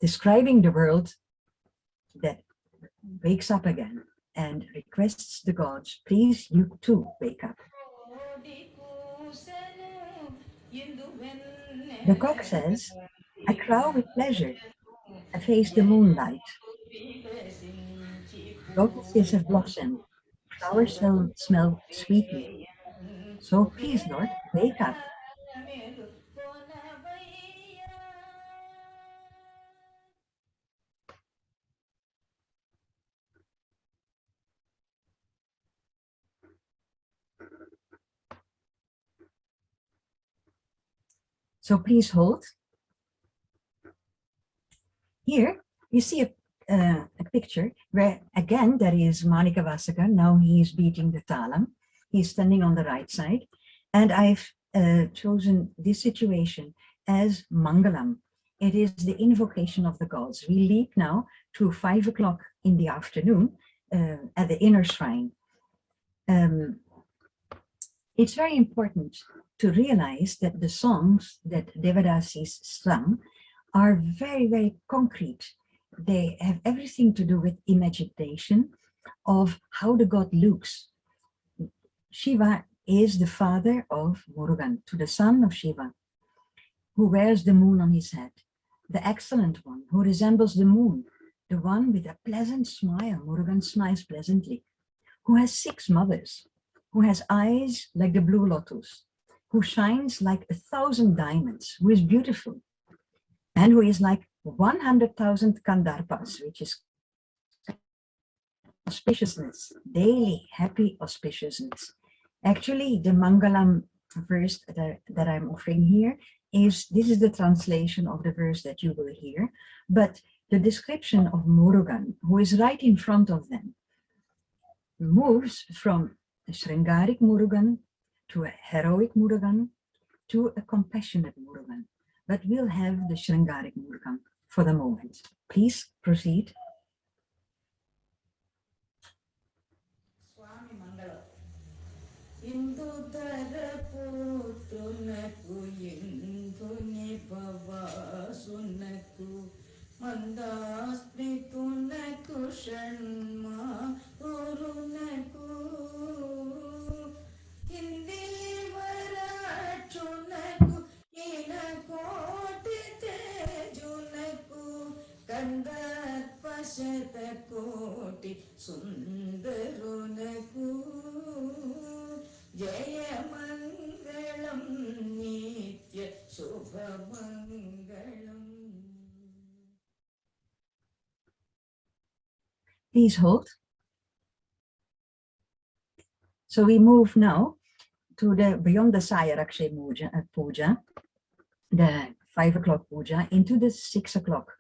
describing the world that wakes up again and requests the gods, please you too wake up. The cock says, I crow with pleasure, I face the moonlight. Lotuses have blossomed, flowers smell sweetly. So please, Lord, wake up. So please hold. Here you see a picture where again there is Manika Vasaka. Now he is beating the talam. He's standing on the right side. And I've chosen this situation as Mangalam. It is the invocation of the gods. We leap now to 5 o'clock in the afternoon at the inner shrine. It's very important to realize that the songs that Devadasis sung are very, very concrete. They have everything to do with imagination of how the god looks. Shiva is the father of Murugan, to the son of Shiva, who wears the moon on his head, the excellent one, who resembles the moon, the one with a pleasant smile, Murugan smiles pleasantly, who has 6 mothers, who has eyes like the blue lotus, who shines like 1,000 diamonds, who is beautiful, and who is like 100,000 kandarpas, which is auspiciousness, daily happy auspiciousness. Actually, the Mangalam verse that I'm offering here this is the translation of the verse that you will hear, but the description of Murugan, who is right in front of them, moves from a Sringaric Murugan to a heroic Murugan to a compassionate Murugan. But we'll have the Sringaric Murugan for the moment. Please proceed. Swami Mangala. Indu Putunaku Induni Pavasunaku Mandaspritunaku Shanma Urunaku Indivarachunaku Inakoti Tejunaku Kandarpashatakoti Sundarunaku Jayamangalam Nitya Shobhamangalam. Please hold. So we move now to the beyond the Sayarakshay puja, the 5 o'clock puja, into the 6 o'clock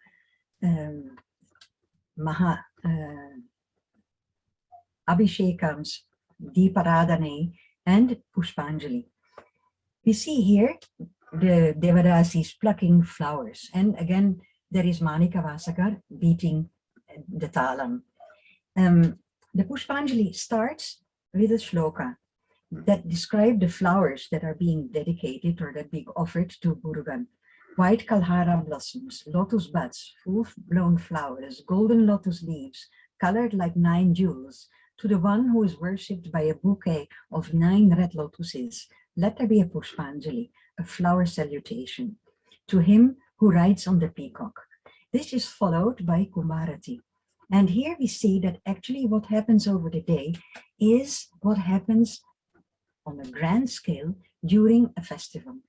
Abhishekams, Deeparadhane, and Pushpanjali. We see here the Devadasis plucking flowers, and again there is Manika Vasakar beating the talam. The Pushpanjali starts with a shloka that describe the flowers that are being dedicated or that being offered to Murugan. White kalhara blossoms, lotus buds, full-blown flowers, golden lotus leaves, colored like 9 jewels, to the one who is worshipped by a bouquet of 9 red lotuses. Let there be a Pushpanjali, a flower salutation, to him who rides on the peacock. This is followed by Kumarati. And here we see that actually what happens over the day is what happens on a grand scale during a festival.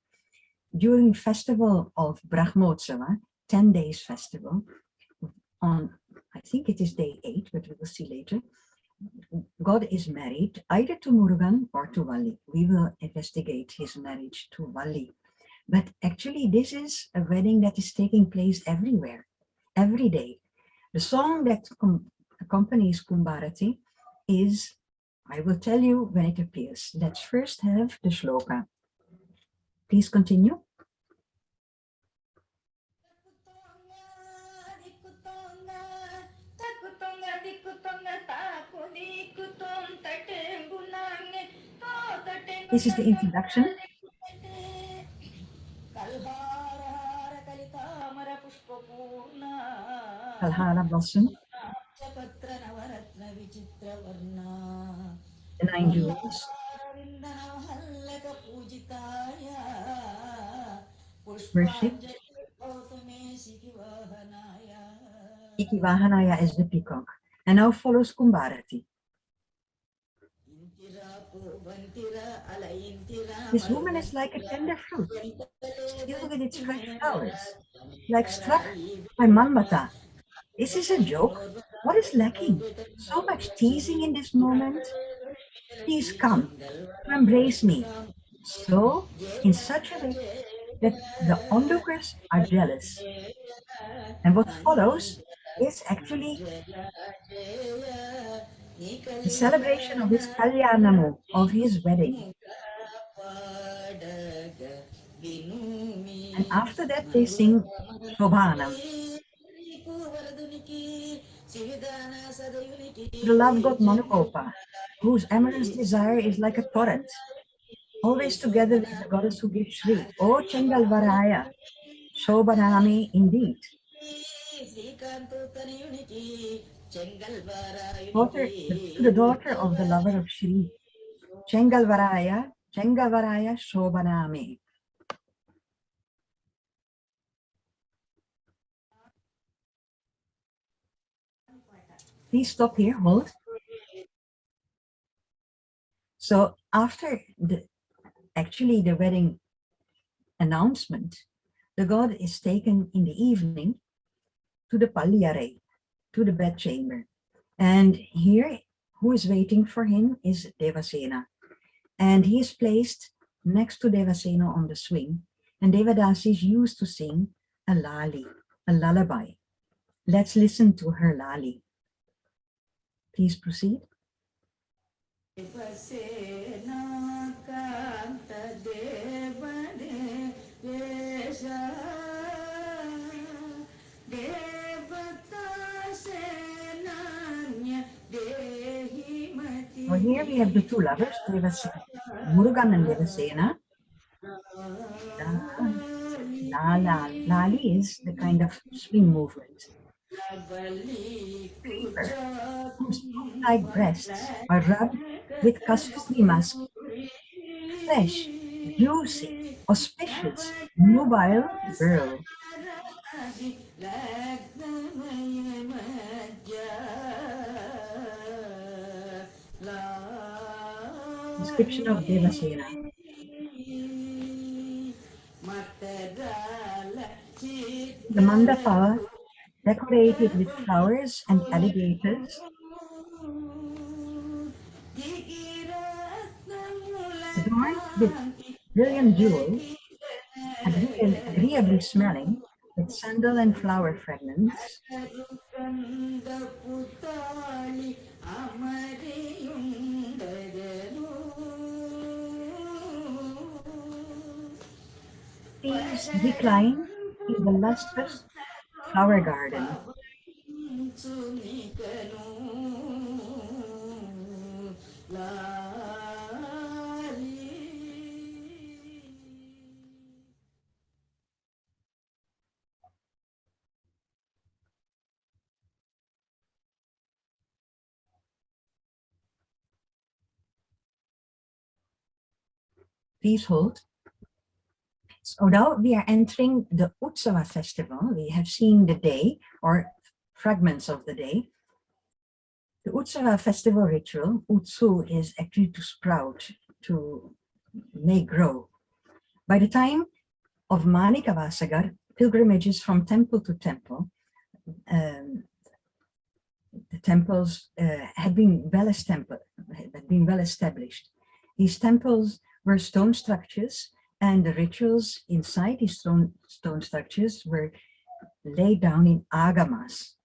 During festival of Brahmotsava, 10 days festival, on, I think it is day 8, but we will see later, God is married either to Murugan or to Valli. We will investigate his marriage to Valli. But actually this is a wedding that is taking place everywhere, every day. The song that accompanies Kumbharati is, I will tell you when it appears. Let's first have the shloka. Please continue. This is the introduction. Kalhara blossom. The 9 jewels. Worship. Ikivahanaya is the peacock. And now follows Kumbharati. This woman is like a tender fruit, still with its fresh flowers, like struck by Manmata. Is this a joke? What is lacking? So much teasing in this moment. Please come to embrace me. So, in such a way that the onlookers are jealous. And what follows is actually the celebration of his Kalyanamu, of his wedding. And after that they sing Shobhanam. The love god Manukopa, whose amorous desire is like a torrent, always together with the goddess who gives Shri. O Chengalvaraya, Shobhanami indeed. To the daughter of the lover of Shri, Chengalvaraya, Shobhanami. Please stop here, hold. So after the wedding announcement, the god is taken in the evening to the Palyare, to the bedchamber. And here, who is waiting for him is Devasena. And he is placed next to Devasena on the swing. And Devadasi is used to sing a lali, a lullaby. Let's listen to her lali. Please proceed. Well, here we have the two lovers, Murugan and Devasena. Lali is the kind of swing movement. Paper, whose like breasts are rubbed with kasturi musk, fresh, juicy, auspicious, nubile girl. Description of Devasena. The mandapa, decorated with flowers and alligators, adorned with brilliant jewels, agreeably smelling, with sandal and flower fragments. Please recline in the lustrous flower garden. Please hold. So now we are entering the Utsava festival. We have seen the day or fragments of the day. The Utsava festival ritual, Utsu, is actually to sprout, to make grow. By the time of Manikavasagar, pilgrimages from temple to temple, the temples had been well established. These temples were stone structures, and the rituals inside these stone structures were laid down in agamas.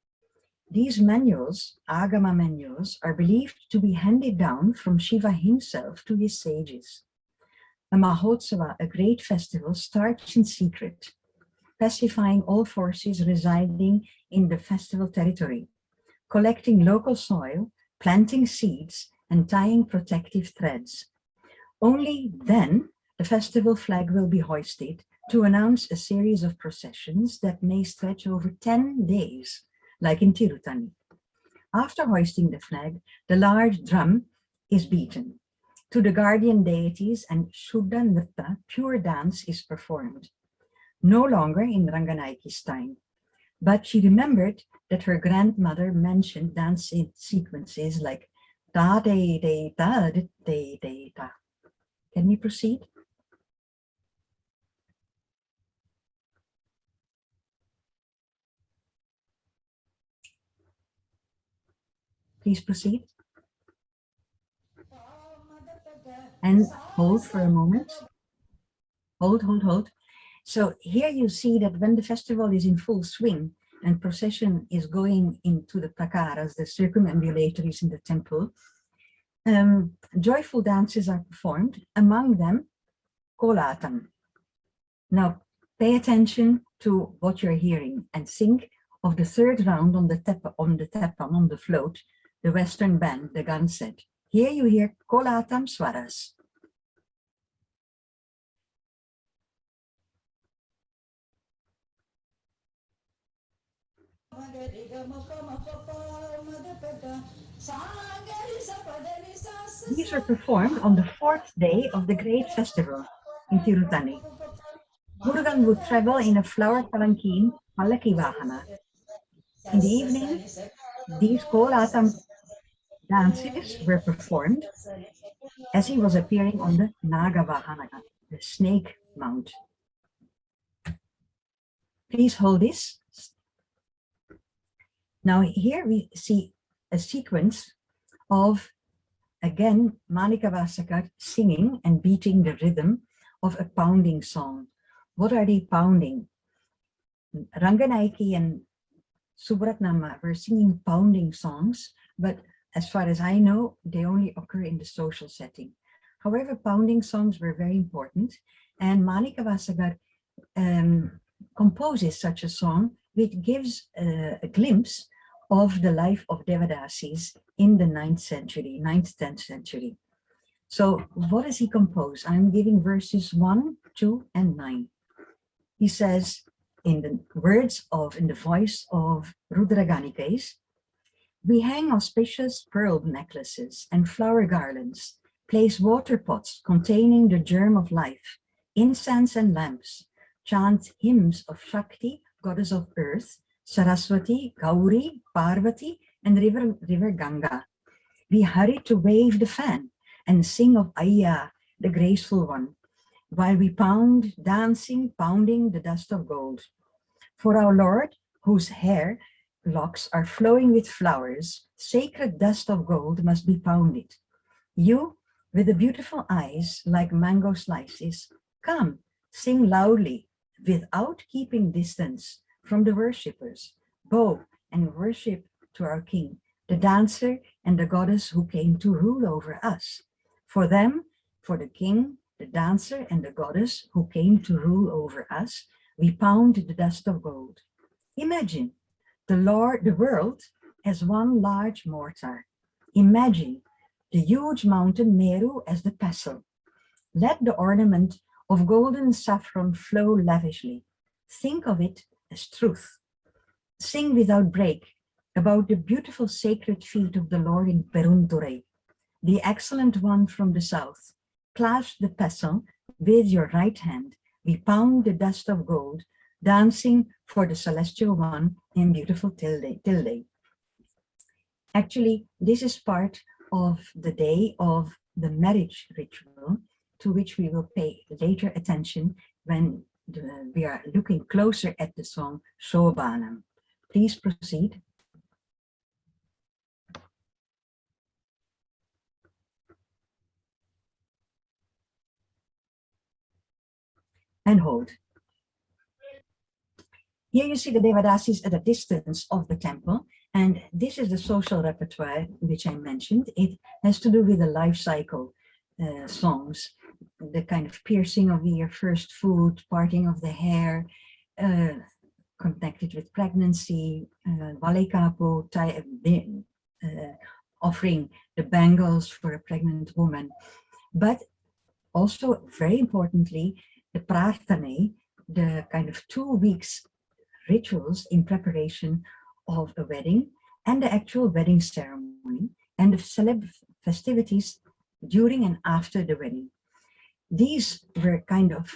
These manuals, Agama manuals, are believed to be handed down from Shiva himself to his sages. A Mahotsava, a great festival, starts in secret, pacifying all forces residing in the festival territory, collecting local soil, planting seeds, and tying protective threads. Only then the festival flag will be hoisted to announce a series of processions that may stretch over 10 days, like in Tirutani. After hoisting the flag, the large drum is beaten. To the guardian deities and Shuddha Nritta, pure dance is performed. No longer in Ranganaiki's time, but she remembered that her grandmother mentioned dance sequences like da de de da de de da. Can we proceed? Please proceed. And hold for a moment. Hold. So here you see that when the festival is in full swing and procession is going into the prakaras, the circumambulatories in the temple, joyful dances are performed, among them kolatam. Now pay attention to what you're hearing and think of the third round on the teppan, on the float, the Western band, the gun set. Here you hear kolatam swaras. These are performed on the fourth day of the great festival in Tirutani. Murugan would travel in a flower palanquin, Palaki Vahana. In the evening, these Kolatam dances were performed as he was appearing on the Naga Vahana, the snake mount. Please hold this. Now here we see a sequence of, again, Manikavasakar singing and beating the rhythm of a pounding song. What are they pounding? Ranganaiki and Subratnama were singing pounding songs, but as far as I know, they only occur in the social setting. However, pounding songs were very important, and Manikavasakar composes such a song which gives a glimpse of the life of Devadasis in the 9th century, 9th, 10th century. So what does he compose? I'm giving verses 1, 2, and 9. He says, in the voice of Rudraganikes, we hang auspicious pearl necklaces and flower garlands, place water pots containing the germ of life, incense and lamps, chant hymns of Shakti, goddess of earth, Saraswati, Gauri, Parvati, and river Ganga. We hurry to wave the fan and sing of Ayya, the graceful one, while we pound, dancing, pounding the dust of gold. For our Lord, whose hair locks are flowing with flowers, sacred dust of gold must be pounded. You, with the beautiful eyes like mango slices, come, sing loudly, without keeping distance from the worshippers. Bow and worship to our King, the dancer and the goddess who came to rule over us. For them, for the King, the dancer and the goddess who came to rule over us, we pound the dust of gold. Imagine the world as one large mortar. Imagine the huge mountain Meru as the pestle. Let the ornament of golden saffron flow lavishly. Think of it as truth. Sing without break about the beautiful sacred feet of the Lord in Perunturai, the excellent one from the south. Clasp the pestle with your right hand. We pound the dust of gold, dancing for the celestial one in beautiful Tilde. Actually, this is part of the day of the marriage ritual, to which we will pay later attention when we are looking closer at the song Shobhanam. Please proceed. And hold. Here you see the Devadasis at a distance of the temple, And this is the social repertoire which I mentioned. It has to do with the life cycle songs, the kind of piercing of the ear, first food, parting of the hair, connected with pregnancy, Valekapo, offering the bangles for a pregnant woman. But also, very importantly, the prarthane, the kind of 2 weeks rituals in preparation of a wedding and the actual wedding ceremony and the festivities during and after the wedding. These were kind of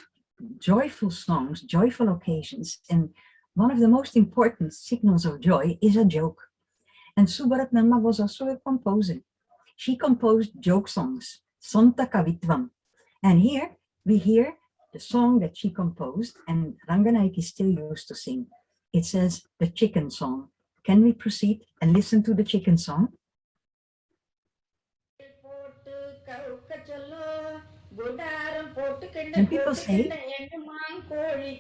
joyful songs, joyful occasions, and one of the most important signals of joy is a joke. And Subharatnama was also a composer. She composed joke songs, Sonta Kavitvam. And here we hear the song that she composed, and Ranganayaki still used to sing. It says the chicken song. Can we proceed and listen to the chicken song? When people say,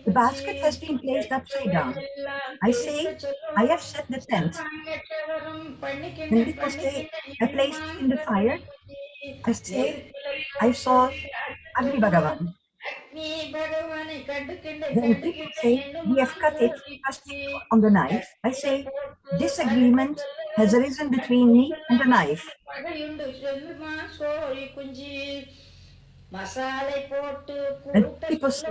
the basket has been placed upside down, I say, I have set the tent. When people say, I placed it in the fire, I say, I saw Agni Bhagavan. When people say, we have cut it on the knife, I say, disagreement has arisen between me and the knife. When people say,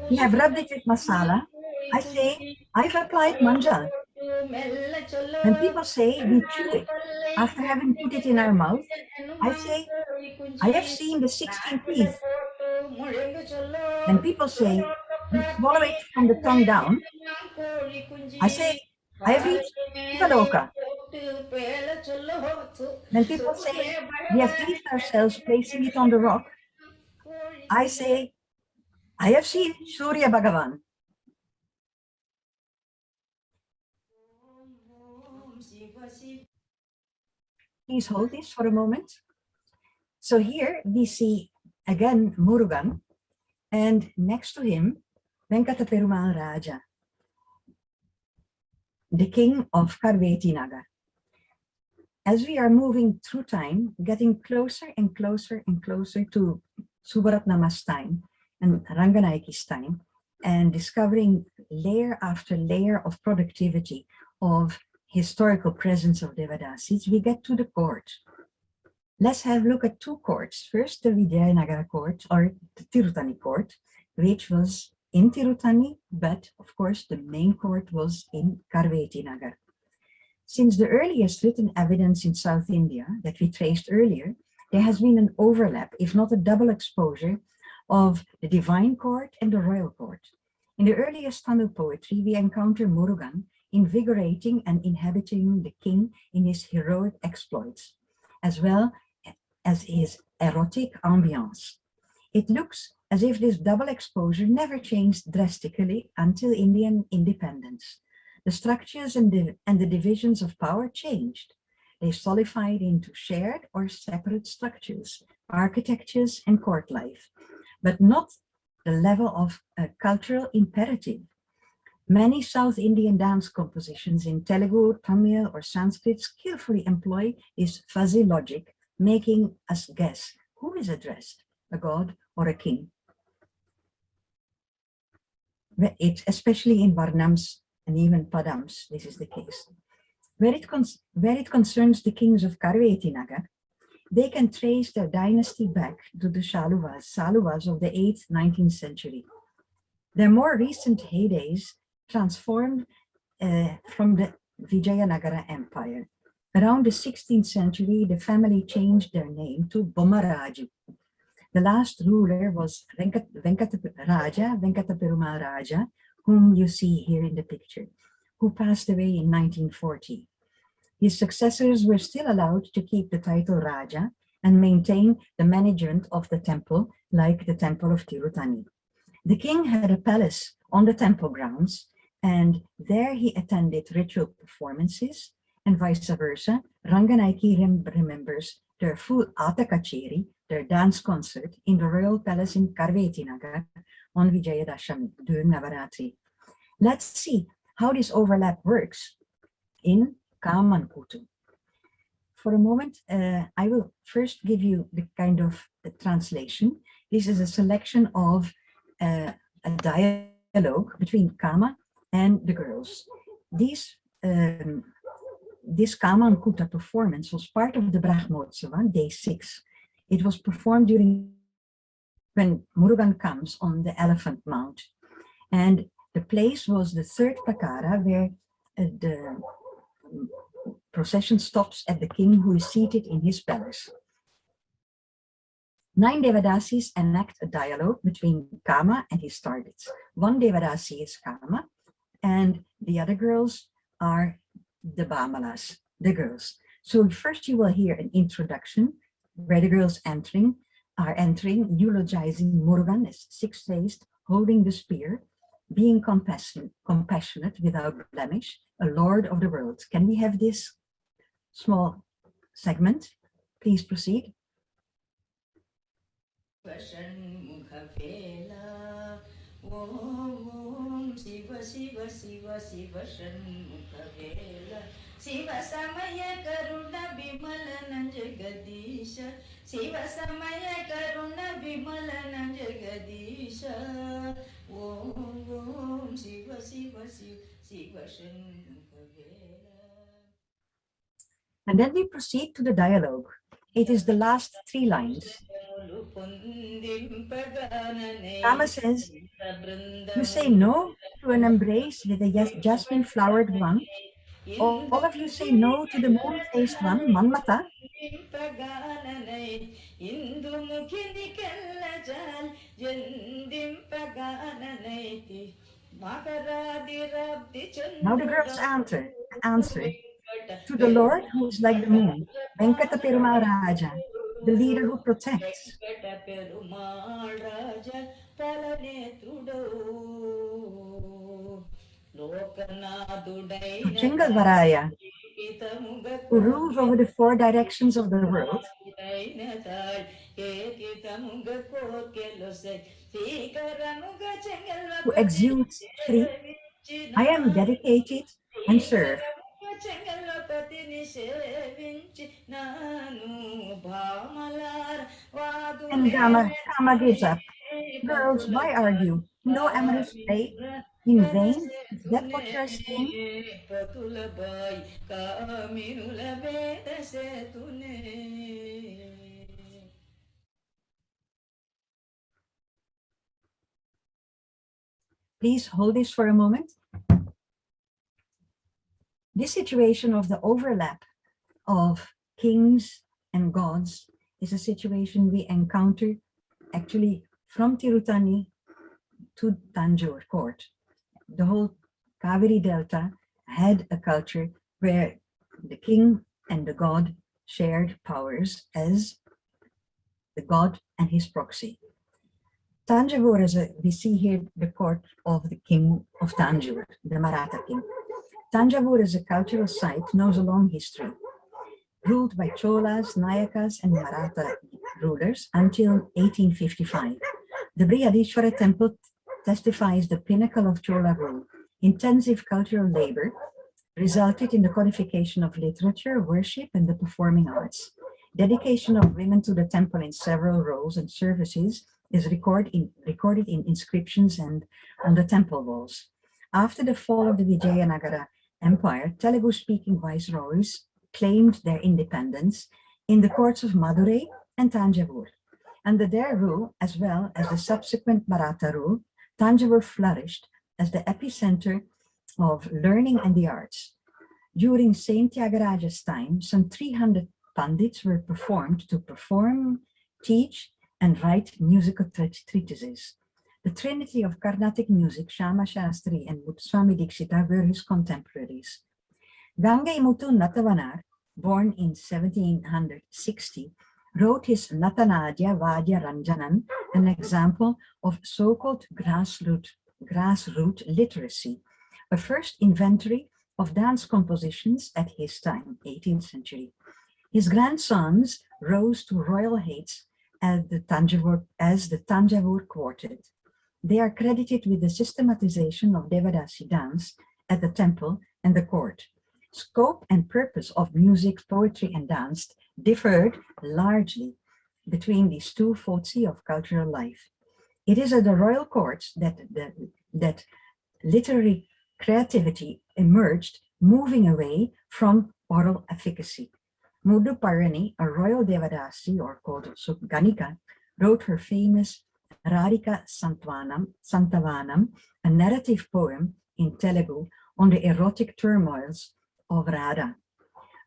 we have rubbed it with masala, I say, I've applied manjal. When people say we chew it after having put it in our mouth, I say, I have seen the 16 teeth. When people say we swallow it from the tongue down, I say, I have reached Ivaloka. When people say we have eaten ourselves placing it on the rock, I say, I have seen Surya Bhagavan. Please hold this for a moment. So here we see again Murugan, and next to him, Venkata Perumal Raja, the king of Karveti Nagar. As we are moving through time, getting closer and closer and closer to Subharatnama's time and Ranganayaki's time, and discovering layer after layer of productivity of historical presence of Devadasis, we get to the court. Let's have a look at two courts. First, the Vijayanagara court, or the Tirutani court, which was in Tirutani, but of course the main court was in Karveti Nagar. Since the earliest written evidence in South India that we traced earlier, there has been an overlap, if not a double exposure, of the divine court and the royal court. In the earliest Tamil poetry, we encounter Murugan invigorating and inhabiting the king in his heroic exploits, as well as his erotic ambience. It looks as if this double exposure never changed drastically until Indian independence. The structures and the divisions of power changed. They solidified into shared or separate structures, architectures and court life, but not the level of a cultural imperative. Many South Indian dance compositions in Telugu, Tamil or Sanskrit skillfully employ this fuzzy logic, making us guess who is addressed, a god or a king. It's especially in Varnams and even Padams, this is the case. Where it concerns the kings of Karveti Nagar, they can trace their dynasty back to the Saluvas of the 8th, 19th century. Their more recent heydays transformed from the Vijayanagara Empire. Around the 16th century, the family changed their name to Bommaraju. The last ruler was Venkata Perumal Raja, whom you see here in the picture, who passed away in 1940. His successors were still allowed to keep the title Raja and maintain the management of the temple, like the temple of Tirutani. The king had a palace on the temple grounds, and there he attended ritual performances, and vice versa. Ranganayaki remembers their full Ata Kacheri, their dance concert, in the royal palace in Karveti Nagar on Vijayadashami during Navaratri. Let's see how this overlap works in Kamankutu. For a moment, I will first give you the kind of translation. This is a selection of a dialogue between Kama and the girls. This Kama and Kuta performance was part of the Brahmotsava, day 6. It was performed during when Murugan comes on the elephant mount. And the place was the third Prakara, where the procession stops at the king who is seated in his palace. 9 Devadasis enact a dialogue between Kama and his targets. One Devadasi is Kama, and the other girls are the Bamalas, the girls. So first you will hear an introduction where the girls are entering, eulogizing Murugan as six-faced, holding the spear, being compassionate without blemish, a lord of the world. Can we have this small segment? Please proceed. Om Shiva Shiva Shiva Shiva Shanmukhavela Shiva Samaya Karuna Bimala Jagadisha Shiva Samaya Karuna Bimala Jagadisha Om Shiva Shiva Shiva Shiva Shanmukhavela. And then we proceed to the dialogue. It is the last 3 lines. Kama says, you say no to an embrace with a jasmine flowered one. All of you say no to the moon faced one, Manmata. Now the girls answer to the Lord who is like the moon, Venkata Perumal Raja, the leader who protects. To Chingalvaraya, who rules over the 4 directions of the world, who exudes Shri, I am dedicated and serve. And Kama gives up. Girls, why argue? No amorous play in vain? Is that what you are saying? Please hold this for a moment. This situation of the overlap of kings and gods is a situation we encounter actually from Tirutani to Tanjore court. The whole Kaveri Delta had a culture where the king and the god shared powers as the god and his proxy. Tanjavur we see here the court of the king of Tanjore, the Maratha king. Tanjavur as a cultural site knows a long history, ruled by Cholas, Nayakas, and Maratha rulers until 1855. The Brihadishwara temple testifies the pinnacle of Chola rule. Intensive cultural labor resulted in the codification of literature, worship, and the performing arts. Dedication of women to the temple in several roles and services is recorded in inscriptions and on the temple walls. After the fall of the Vijayanagara Empire, Telugu-speaking viceroys claimed their independence in the courts of Madurai and Tanjavur. Under their rule, as well as the subsequent Maratha rule, Tanjavur flourished as the epicenter of learning and the arts. During Saint Tyagaraja's time, some 300 pandits were performed to perform, teach, and write musical treatises. The trinity of Carnatic music, Shama Shastri and Muthuswami Dikshita, were his contemporaries. Gangai Muthu Natavanar, born in 1760, wrote his Natanadya Vadya Ranjanan, an example of so-called grassroot literacy, a first inventory of dance compositions at his time, 18th century. His grandsons rose to royal heights as the Tanjavur Quartet. They are credited with the systematization of Devadasi dance at the temple and the court. Scope and purpose of music, poetry, and dance differed largely between these two foci of cultural life. It is at the royal courts that literary creativity emerged, moving away from oral efficacy. Mudu Parani, a royal Devadasi, or called Ganika, wrote her famous Radhika Santavanam, a narrative poem in Telugu on the erotic turmoils of Radha.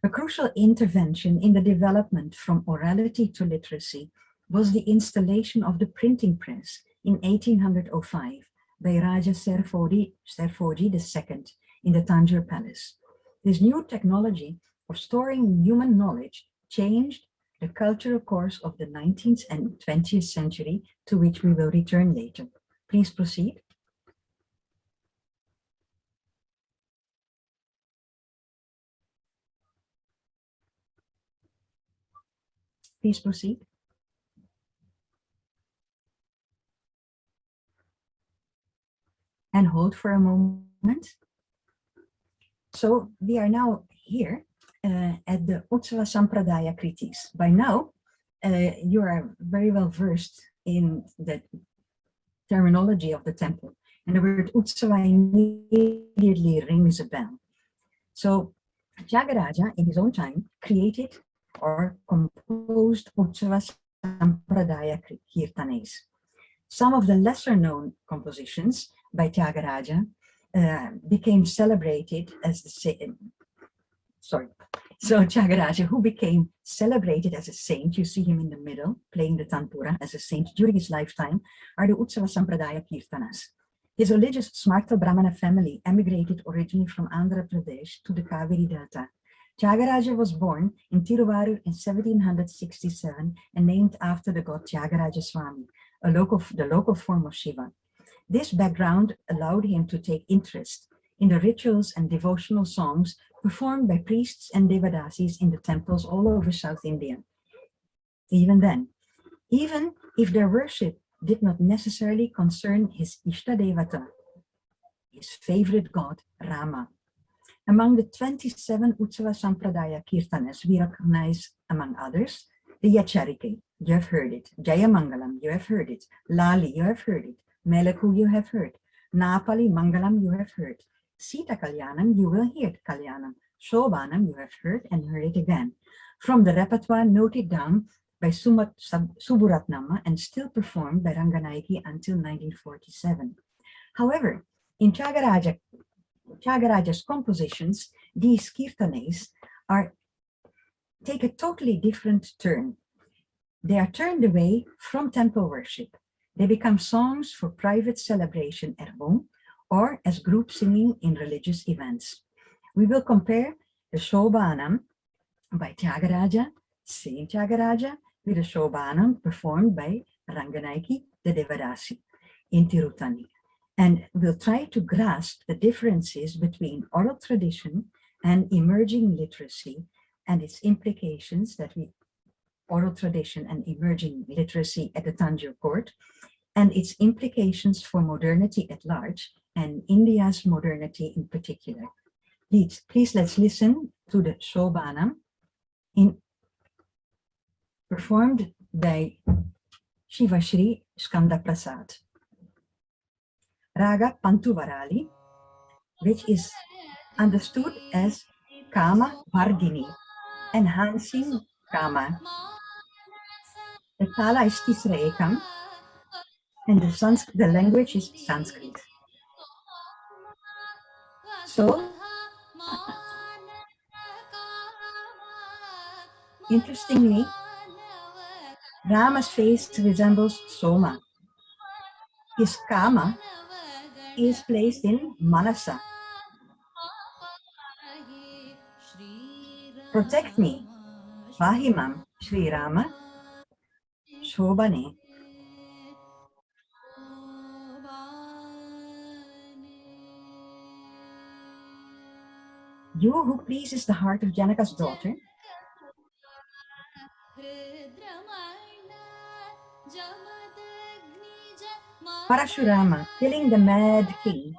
A crucial intervention in the development from orality to literacy was the installation of the printing press in 1805 by Raja Serfodi II in the Tanjore Palace. This new technology of storing human knowledge changed the cultural course of the 19th and 20th century, to which we will return later. Please proceed. Please proceed. And hold for a moment. So we are now here at the Utsava Sampradaya critiques. By now, you are very well versed in the terminology of the temple, and the word Utsava immediately rings a bell. So Tyagaraja, in his own time, created or composed Utsava Sampradaya Kirtanes. Some of the lesser known compositions by Tyagaraja became celebrated as So Tyagaraja, who became celebrated as a saint, you see him in the middle, playing the tanpura as a saint during his lifetime, are the Utsava Sampradaya Kirtanas. His religious Smarta Brahmana family emigrated originally from Andhra Pradesh to the Kaveri Delta. Tyagaraja was born in Tiruvarur in 1767 and named after the god Tyagaraja Swami, the local form of Shiva. This background allowed him to take interest in the rituals and devotional songs performed by priests and Devadasis in the temples all over South India. Even then, even if their worship did not necessarily concern his Ishtadevata, his favorite god, Rama. Among the 27 Utsava Sampradaya Kirtanas, we recognize, among others, the Yacharike, you have heard it. Jayamangalam, you have heard it. Lali, you have heard it. Melaku, you have heard. Napali Mangalam, you have heard. Sita Kalyanam, you will hear Kalyanam. Shobhanam, you have heard and heard it again. From the repertoire noted down by Suburatnama and still performed by Ranganayaki until 1947. However, in Tyagaraja's compositions, these kirtanes take a totally different turn. They are turned away from temple worship. They become songs for private celebration at home or as group singing in religious events. We will compare the Shobhanam by Tyagaraja, Saint Tyagaraja, with the Shobhanam performed by Ranganayaki, the Devadasi, in Tirutani. And we'll try to grasp the differences between oral tradition and emerging literacy and its implications oral tradition and emerging literacy at the Tanjore court, and its implications for modernity at large and India's modernity in particular. Please let's listen to the Shobhanam performed by Sivasri Skandaprasad. Raga Pantuvarali, which is understood as Kama Vardini, enhancing Kama. The Tala is Tisra Ekam, and the language is Sanskrit. So, interestingly, Rama's face resembles Soma. His Kama is placed in Manasa. Protect me, Vahimam, Sri Rama, Shobhane. You who pleases the heart of Janaka's daughter, Parashurama, killing the mad king,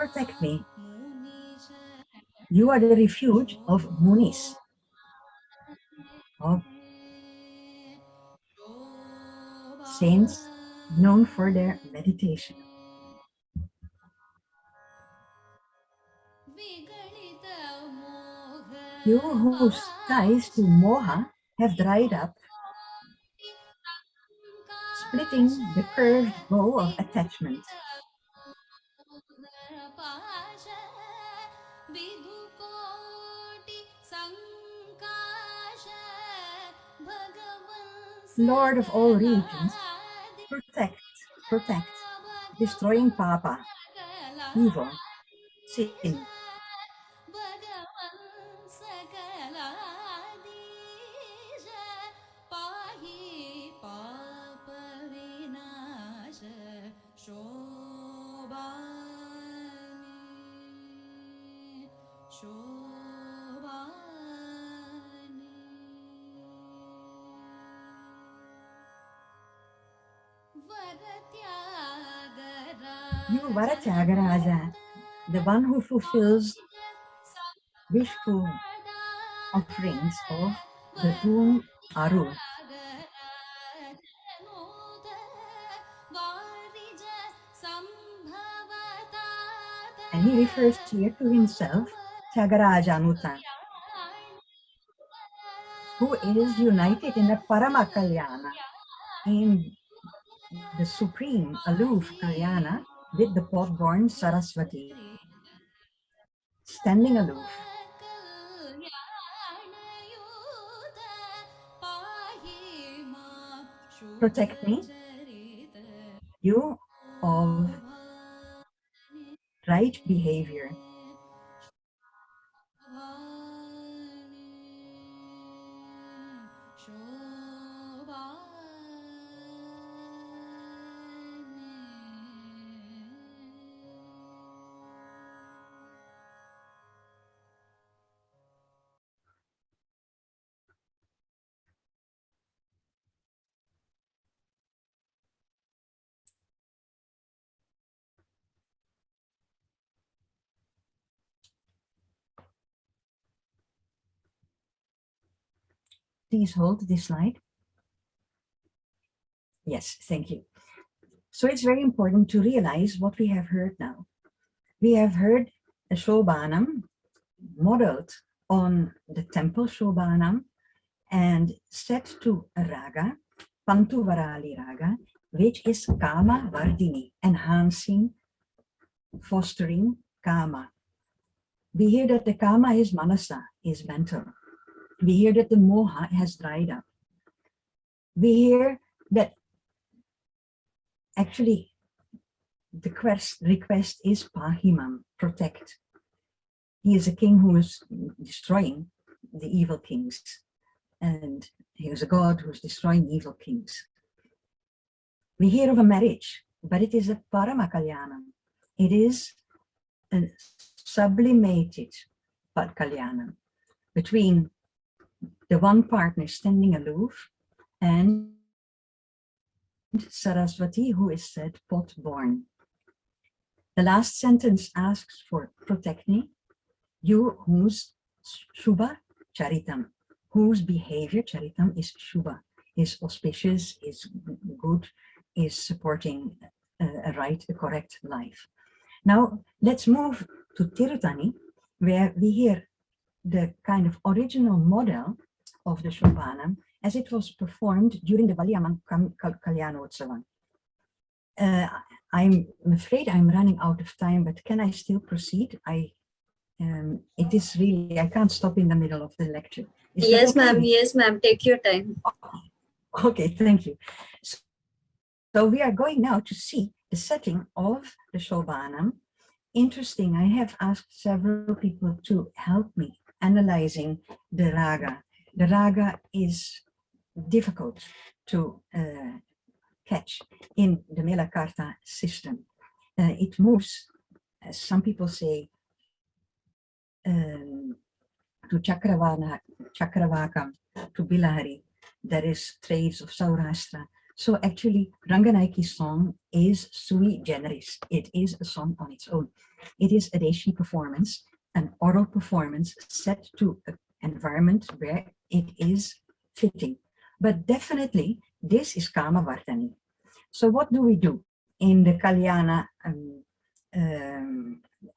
protect me. You are the refuge of Munis, of saints known for their meditation. You whose ties to Moha have dried up, splitting the curved bow of attachment. Lord of all regions, protect, protect, destroying Papa, evil, sin. You Vara Tyagaraja, the one who fulfills wishful offerings of the womb Aru. And he refers here to himself, Tyagaraja, who is united in the Paramakalyana, in the supreme aloof Kalyana with the pot-born Saraswati, standing aloof. Protect me, you of right behavior. Please hold this slide. Yes, thank you. So it's very important to realize what we have heard now. We have heard a Shobhanam modeled on the temple Shobhanam and set to a raga, Pantuvarali raga, which is Kama Vardini, enhancing, fostering Kama. We hear that the Kama is Manasa, is mental. We hear that the Moha has dried up. We hear that actually the request is Pahimam, protect. He is a king who is destroying the evil kings. And he is a god who is destroying evil kings. We hear of a marriage, but it is a Paramakalyanam. It is a sublimated Kalyanam between the one partner standing aloof and Saraswati, who is said pot-born. The last sentence asks for protect me, you whose Shubha Charitam, whose behavior Charitam is Shubha, is auspicious, is good, is supporting a right, a correct life. Now let's move to Tirutani, where we hear the kind of original model of the Shobhanam as it was performed during the Valiyaman Kalyana Utsava. I'm afraid I'm running out of time, but can I still proceed? It is really, I can't stop in the middle of the lecture. Yes, ma'am. Yes, ma'am. Take your time. Okay, thank you. So we are going now to see the setting of the Shobhanam. Interesting, I have asked several people to help me analyzing the raga. The raga is difficult to catch in the Melakarta system. It moves, as some people say, to Chakravakam, to Bilahari. There is trades of Saurashtra. So actually, Ranganaiki's song is sui generis. It is a song on its own. It is a Deshi performance, an oral performance set to an environment where it is fitting. But definitely, this is Kama Vardhani. So what do we do in the Kalyana,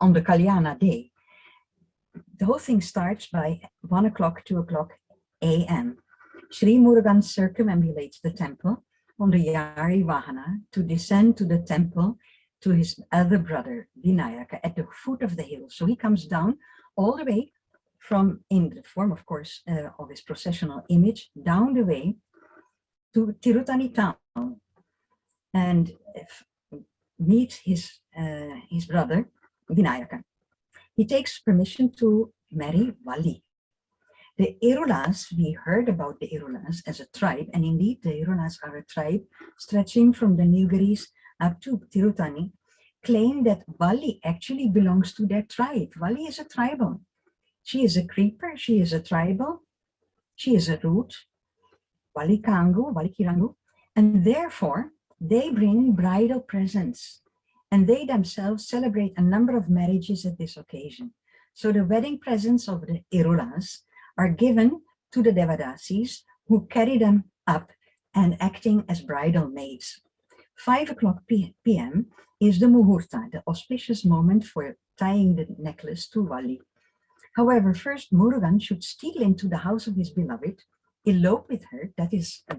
on the Kalyana day? The whole thing starts by 1 o'clock, 2 o'clock a.m. Sri Murugan circumambulates the temple on the Yari Vahana to descend to the temple to his elder brother Vinayaka at the foot of the hill. So he comes down all the way from, in the form, of course, of his processional image, down the way to Tirutani town and meets his brother Vinayaka. He takes permission to marry Vali. The Irulas, we heard about the Irulas as a tribe, and indeed the Irulas are a tribe stretching from the Nilgiris up to Tirutani, claim that Vali actually belongs to their tribe. Vali is a tribal. She is a creeper, she is a tribal, she is a root, Vali Kangu, Vali Kirangu, and therefore they bring bridal presents, and they themselves celebrate a number of marriages at this occasion. So the wedding presents of the Irulas are given to the Devadasis, who carry them up and acting as bridal maids. 5 o'clock p.m. is the Muhurta, the auspicious moment for tying the necklace to Vali. However, first Murugan should steal into the house of his beloved, elope with her. That is a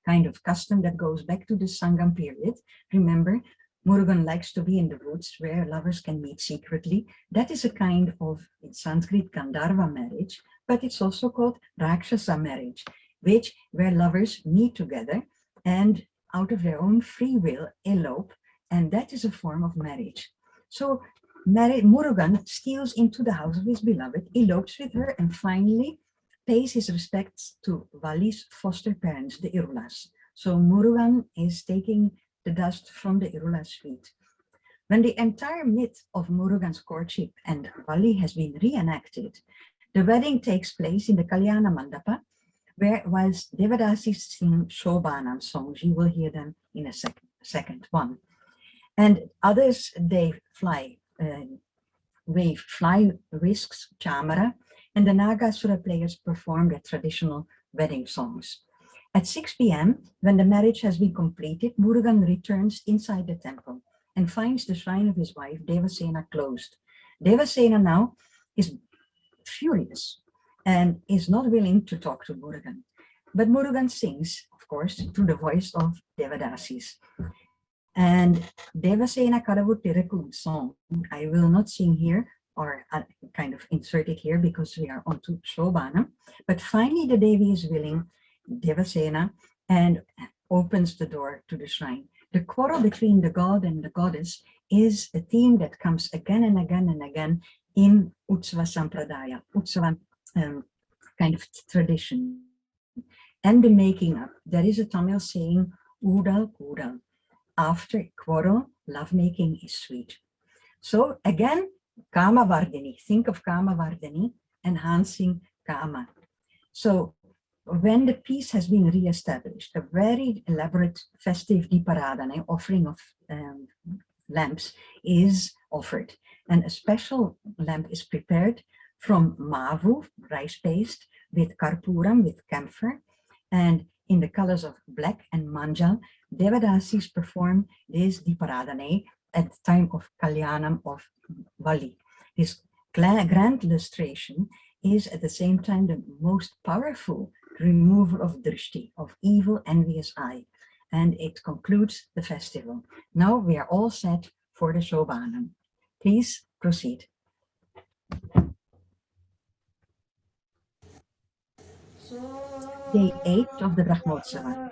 kind of custom that goes back to the Sangam period. Remember, Murugan likes to be in the woods where lovers can meet secretly. That is a kind of, in Sanskrit, Gandharva marriage, but it's also called Rakshasa marriage, where lovers meet together and out of their own free will elope, and that is a form of marriage. So Murugan steals into the house of his beloved, elopes with her, and finally pays his respects to Vali's foster parents, the Irulas. So Murugan is taking the dust from the Irula's feet. When the entire myth of Murugan's courtship and Vali has been reenacted, the wedding takes place in the Kalyana Mandapa, where whilst Devadasi sing Shobhanam songs, you will hear them in a second one. And others, they wave fly whisks, chamara, and the Nagasura players perform their traditional wedding songs. At 6 p.m., when the marriage has been completed, Murugan returns inside the temple and finds the shrine of his wife, Devasena, closed. Devasena now is furious and is not willing to talk to Murugan. But Murugan sings, of course, through the voice of Devadasis. And Devasena Karavu Tirakun song, I will not sing here or kind of insert it here because we are on to Shobhanam. But finally the Devi is willing, Devasena, and opens the door to the shrine. The quarrel between the god and the goddess is a theme that comes again and again and again in Utsava Sampradaya, Utsava kind of tradition. And the making up. There is a Tamil saying, Udal Kudal. After quarrel, lovemaking is sweet. So again, Kama Vardhani. Think of Kama Vardhani, enhancing Kama. So when the peace has been re-established, a very elaborate festive Diparadane, offering of lamps, is offered. And a special lamp is prepared from mavu, rice paste, with karpuram, with camphor, and in the colors of black and manjal. Devadasis perform this Diparadane at the time of Kalyanam of Vali. This grand lustration is at the same time the most powerful remover of drishti, of evil, envious eye. And it concludes the festival. Now we are all set for the Shobhanam. Please proceed. Day 8 of the Brahmotsava.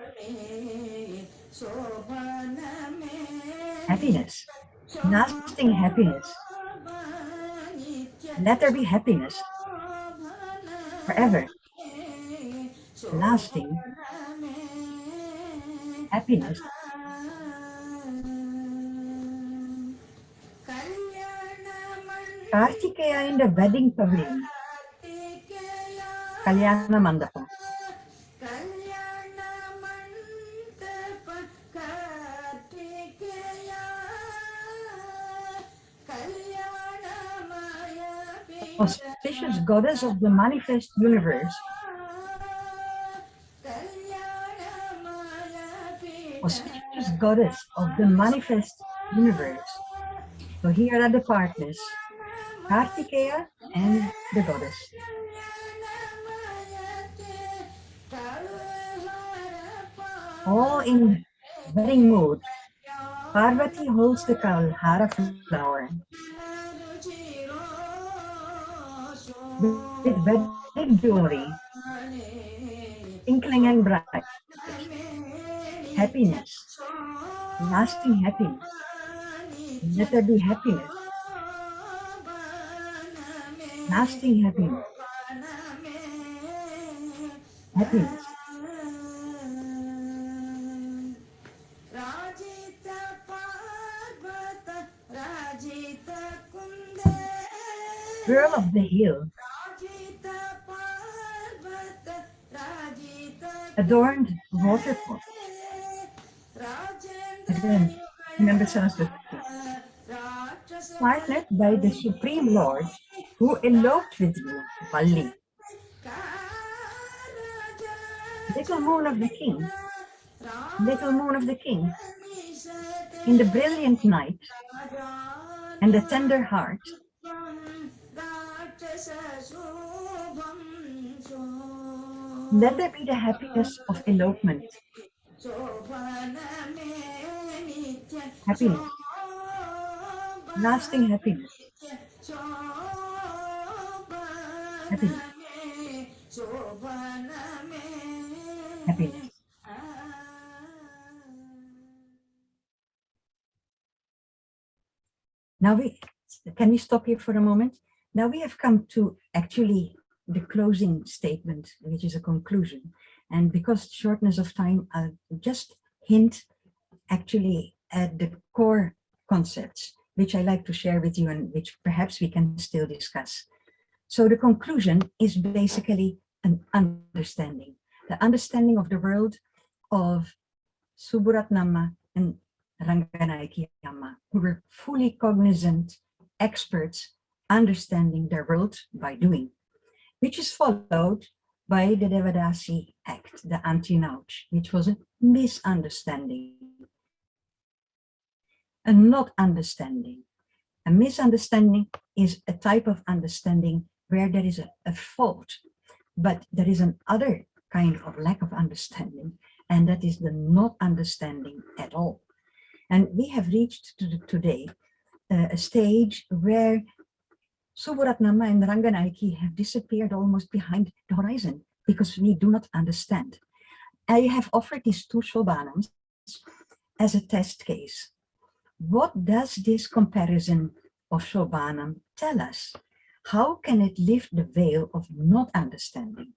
Happiness, lasting happiness. Let there be happiness forever. Lasting happiness. Kartikeya in the wedding pavilion. Kalyana Mandapa. auspicious goddess of the manifest universe, auspicious goddess of the manifest universe. So here are the partners, Kartikeya and the goddess. All in wedding mood. Parvati holds the Kalhara flower with wedding jewelry, twinkling and bright, happiness, lasting happiness. Let there be happiness, lasting happiness, happiness. Girl of the hill, adorned waterfall. Again, remember Saraswati. Partnered by the Supreme Lord who eloped with you, Valli. Little moon of the king, little moon of the king, in the brilliant night and the tender heart, let there be the happiness of elopement, happiness, lasting happiness, happiness, happiness. Now can we stop here for a moment? Now we have come to actually the closing statement, which is a conclusion. And because shortness of time, I'll just hint actually at the core concepts, which I like to share with you and which perhaps we can still discuss. So the conclusion is basically an understanding, the understanding of the world of Suburatnama and Ranganaiki Amma, who were fully cognizant experts understanding their world by doing, which is followed by the Devadasi Act, the anti-nouch, which was a misunderstanding, a not understanding. A misunderstanding is a type of understanding where there is a fault, but there is another kind of lack of understanding, and that is the not understanding at all. And we have reached today a stage where Suburatnama and Ranganaiki have disappeared almost behind the horizon because we do not understand. I have offered these two Shobhanams as a test case. What does this comparison of Shobhanam tell us? How can it lift the veil of not understanding?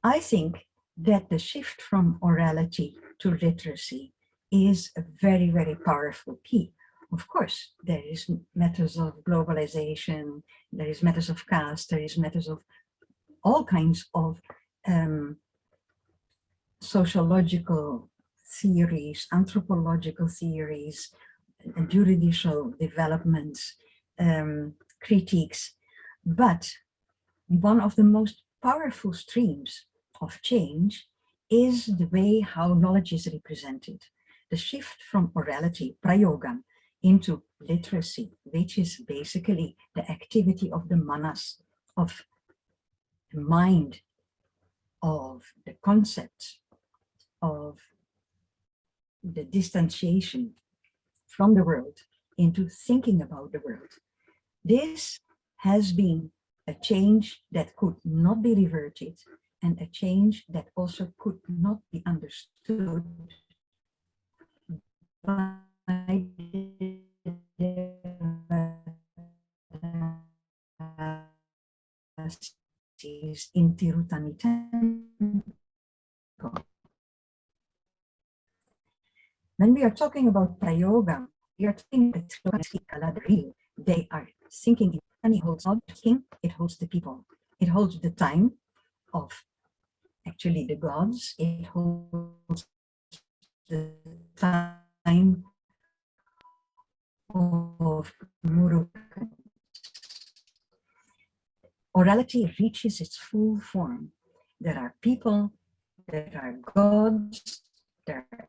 I think that the shift from orality to literacy is a very, very powerful key. Of course, there is matters of globalization, there is matters of caste, there is matters of all kinds of sociological theories, anthropological theories, juridical developments, critiques. But one of the most powerful streams of change is the way how knowledge is represented. The shift from orality, prayogam, into literacy, which is basically the activity of the manas, of the mind, of the concepts, of the distanciation from the world into thinking about the world. This has been a change that could not be reverted and a change that also could not be understood by in Tirutani temple. When we are talking about prayoga, we are talking about real. They are thinking, and it holds not the king, it holds the people. It holds the time of actually the gods, it holds the time of Murugan. morality reaches its full form. There are people, there are gods, there are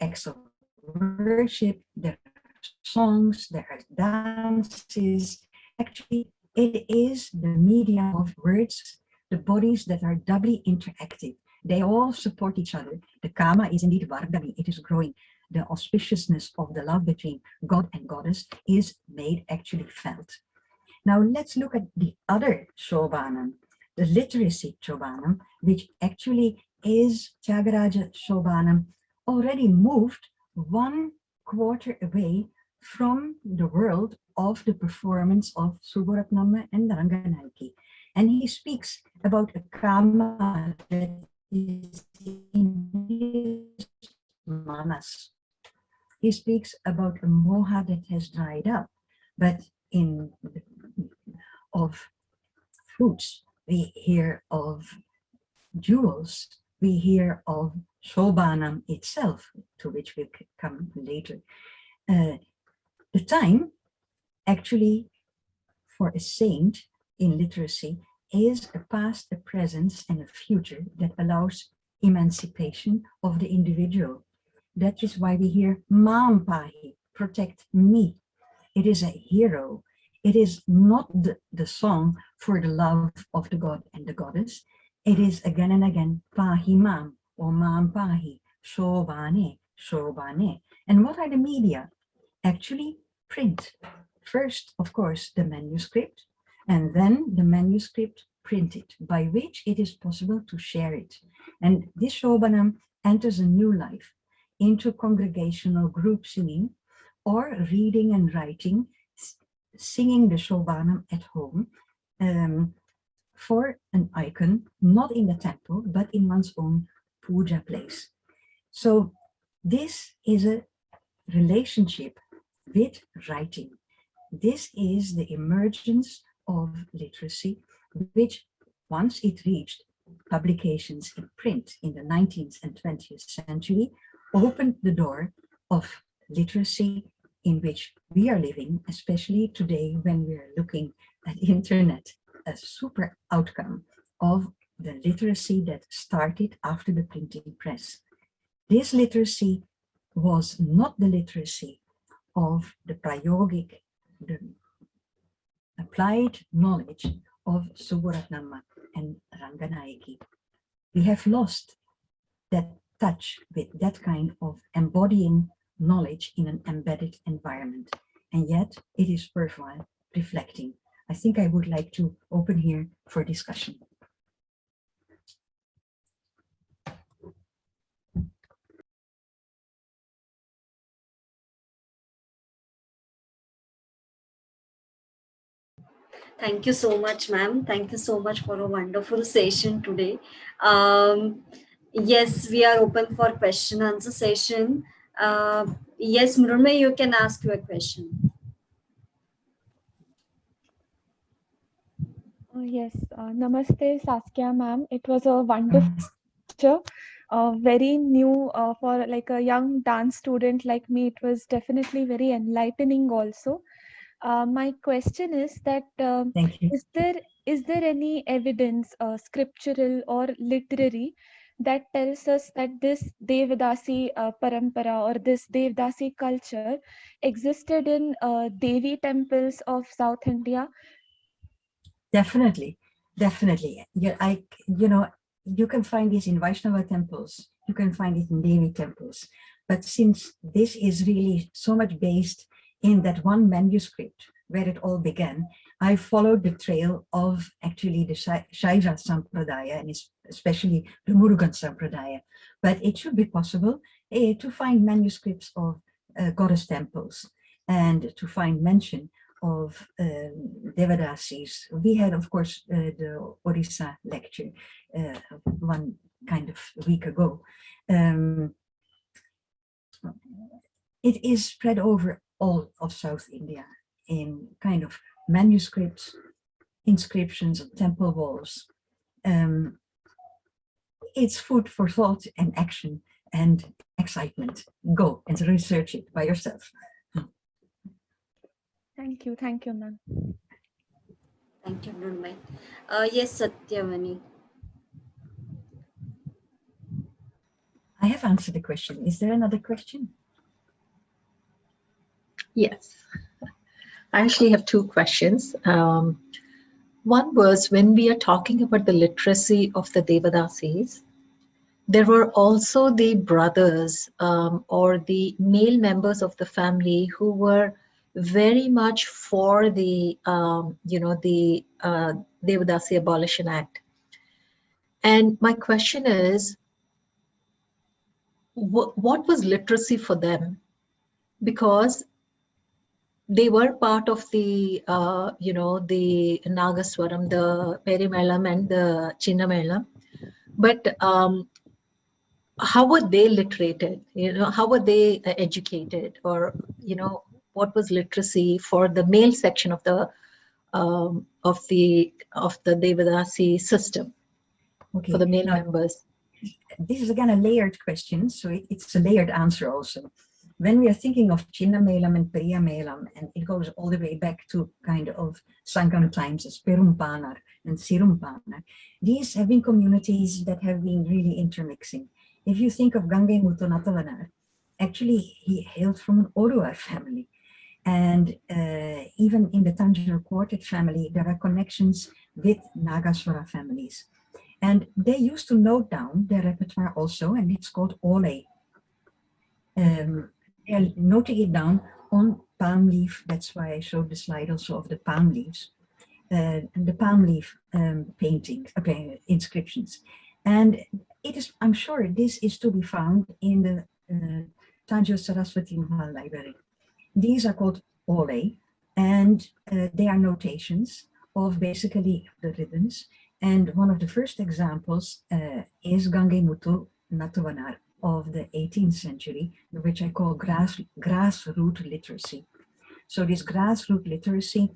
acts of worship, there are songs, there are dances. Actually, it is the medium of words, the bodies that are doubly interactive. They all support each other. The Kama is indeed Vardhani, it is growing. The auspiciousness of the love between God and goddess is made actually felt. Now let's look at the other Shobhanam, the literacy Shobhanam, which actually is Tyagaraja Shobhanam, already moved 1/4 away from the world of the performance of Subharatnama and Ranganaiki. And he speaks about a Kama that is in manas. He speaks about a moha that has dried up, but in of fruits, we hear of jewels, we hear of Shobhanam itself, to which we come later. The time actually for a saint in literacy is a past, a present, and a future that allows emancipation of the individual. That is why we hear Mam Pahi, protect me. It is a hero. It is not the song for the love of the god and the goddess. It is again and again Pahi Mam or Mam Pahi, Shobhane, Shobhane. And what are the media? Actually, print. First, of course, the manuscript, and then the manuscript printed, by which it is possible to share it. And this Shobhanam enters a new life into congregational group singing or reading and writing, singing the Shobhanam at home for an icon, not in the temple, but in one's own puja place. So this is a relationship with writing. This is the emergence of literacy, which once it reached publications in print in the 19th and 20th century, opened the door of literacy in which we are living, especially today when we are looking at the internet, a super outcome of the literacy that started after the printing press. This literacy was not the literacy of the prayogic, the applied knowledge of Subharatnama and Ranganaiki. We have lost that touch with that kind of embodying knowledge in an embedded environment. And yet it is worthwhile reflecting. I think I would like to open here for discussion. Thank you so much, ma'am. Thank you so much for a wonderful session today. Yes, we are open for question answer session. Yes, Mrunmay, you can ask your question. Yes, Namaste, Saskia ma'am. It was a wonderful lecture, very new for like a young dance student like me. It was definitely very enlightening also. My question is that Thank you. is there any evidence, scriptural or literary, that tells us that this Devadasi Parampara or this Devadasi culture existed in Devi temples of South India? Definitely, definitely. Yeah, you can find this in Vaishnava temples, you can find it in Devi temples. But since this is really so much based in that one manuscript where it all began, I followed the trail of actually the Shaiva Sampradaya and especially the Murugan Sampradaya. But it should be possible to find manuscripts of goddess temples and to find mention of Devadasis. We had, of course, the Orissa lecture one kind of week ago. It is spread over all of South India in kind of manuscripts, inscriptions on temple walls. It's food for thought and action and excitement. Go and research it by yourself. Thank you, ma'am. Thank you, Mrunmay. Yes, Satyavani. I have answered the question. Is there another question? Yes. I actually have two questions. One was, when we are talking about the literacy of the Devadasis, there were also the brothers or the male members of the family who were very much for the, Devadasi Abolition Act. And my question is, what was literacy for them? Because they were part of the, the Nagaswaram, the Perimelam and the Chinnamelam. But how were they literated? How were they educated? Or, what was literacy for the male section of the Devadasi system, Okay. for the male Now, members? this is again a layered question, so it's a layered answer also. When we are thinking of Chinnamelam and Periyamelam, and it goes all the way back to kind of Sangam times as Perumpanar and Sirumpanar, these have been communities that have been really intermixing. If you think of Gange Muthu Natavanar, actually he hailed from an Oruar family. And even in the Tanjore Quartet family, there are connections with Nagaswara families. And they used to note down their repertoire also, and it's called Ole. They're noting it down on palm leaf. That's why I showed the slide also of the palm leaves, and the palm leaf inscriptions. And it is, I'm sure this is to be found in the Tanjore Saraswati Mahal Library. These are called Ole, and they are notations of basically the rhythms. And one of the first examples is Gange Muthu Natavanar of the 18th century, which I call grassroots literacy. So this grassroots literacy